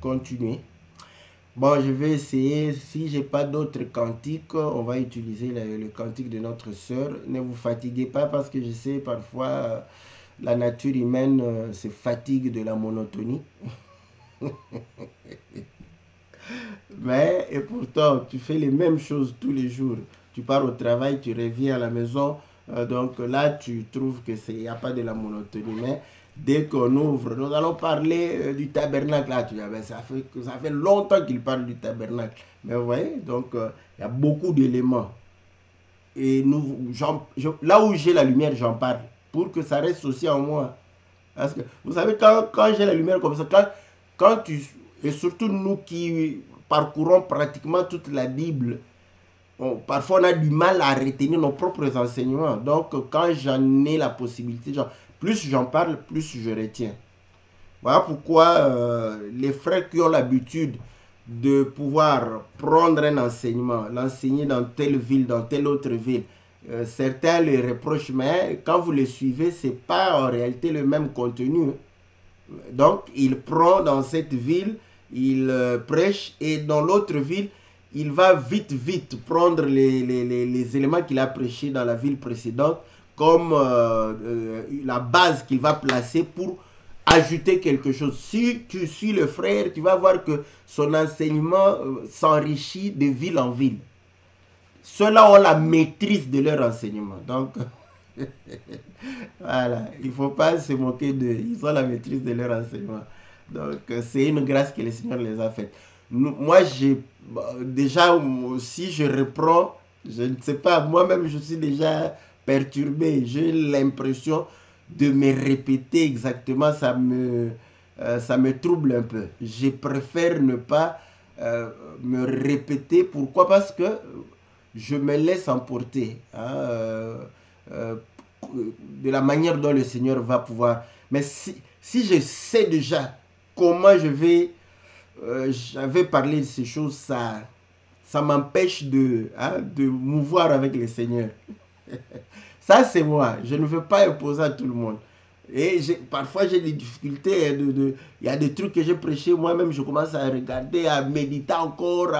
Speaker 1: continuer. Bon, je vais essayer. Si je n'ai pas d'autres cantiques, on va utiliser le cantique de notre sœur. Ne vous fatiguez pas parce que je sais parfois la nature humaine se fatigue de la monotonie. Mais, et pourtant, tu fais les mêmes choses tous les jours. Tu pars au travail, tu reviens à la maison. Donc là, tu trouves que il n'y a pas de la monotonie. Mais dès qu'on ouvre, nous allons parler du tabernacle. Là, tu dis, ben, ça fait longtemps qu'il parle du tabernacle. Mais vous voyez, donc il y a beaucoup d'éléments. Et là où j'ai la lumière, j'en parle. Pour que ça reste aussi en moi. Parce que, vous savez, quand j'ai la lumière comme ça, et surtout nous qui parcourons pratiquement toute la Bible, parfois on a du mal à retenir nos propres enseignements. Donc quand j'en ai la possibilité, plus j'en parle, plus je retiens. Voilà pourquoi les frères qui ont l'habitude de pouvoir prendre un enseignement, l'enseigner dans telle ville, dans telle autre ville, certains le reprochent, mais quand vous le suivez, ce n'est pas en réalité le même contenu. Donc il prend dans cette ville, il prêche, et dans l'autre ville, il va vite prendre les éléments qu'il a prêchés dans la ville précédente comme la base qu'il va placer pour ajouter quelque chose. Si tu suis le frère, tu vas voir que son enseignement s'enrichit de ville en ville. Ceux-là ont la maîtrise de leur enseignement. Donc, voilà, il ne faut pas se moquer d'eux. Ils ont la maîtrise de leur enseignement. Donc, c'est une grâce que le Seigneur les a faite. Moi, déjà, si je reprends, je ne sais pas, moi-même, je suis déjà perturbé. J'ai l'impression de me répéter exactement. Ça me trouble un peu. Je préfère ne pas me répéter. Pourquoi? Parce que je me laisse emporter de la manière dont le Seigneur va pouvoir. Mais si je sais déjà comment je vais parler de ces choses, ça m'empêche de mouvoir avec le Seigneur. Ça, c'est moi. Je ne veux pas imposer à tout le monde. Et parfois, j'ai des difficultés. Il y a des trucs que j'ai prêchés. Moi-même, je commence à regarder, à méditer encore.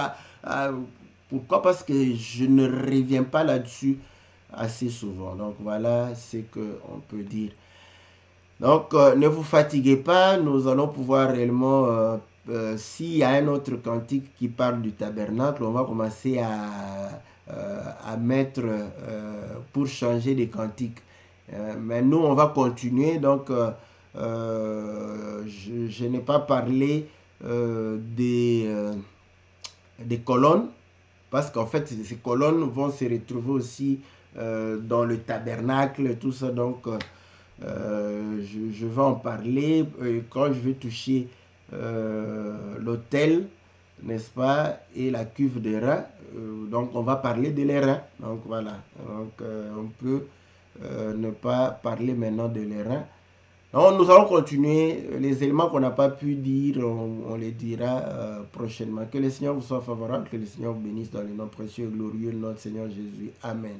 Speaker 1: Pourquoi? Parce que je ne reviens pas là-dessus assez souvent. Donc, voilà ce qu'on peut dire. Donc, ne vous fatiguez pas. Nous allons pouvoir réellement... s'il y a un autre cantique qui parle du tabernacle, on va commencer à mettre pour changer des cantiques. Mais nous, on va continuer. Donc, je n'ai pas parlé des colonnes, parce qu'en fait, ces colonnes vont se retrouver aussi dans le tabernacle, tout ça. Donc, je vais en parler quand je vais toucher l'autel, n'est-ce pas, et la cuve de reins. Donc on va parler de les reins. Donc voilà, donc on peut ne pas parler maintenant de les reins. Donc nous allons continuer les éléments qu'on n'a pas pu dire, on les dira prochainement. Que le Seigneur vous soit favorable, que le Seigneur vous bénisse dans le nom précieux et glorieux de notre Seigneur Jésus. Amen.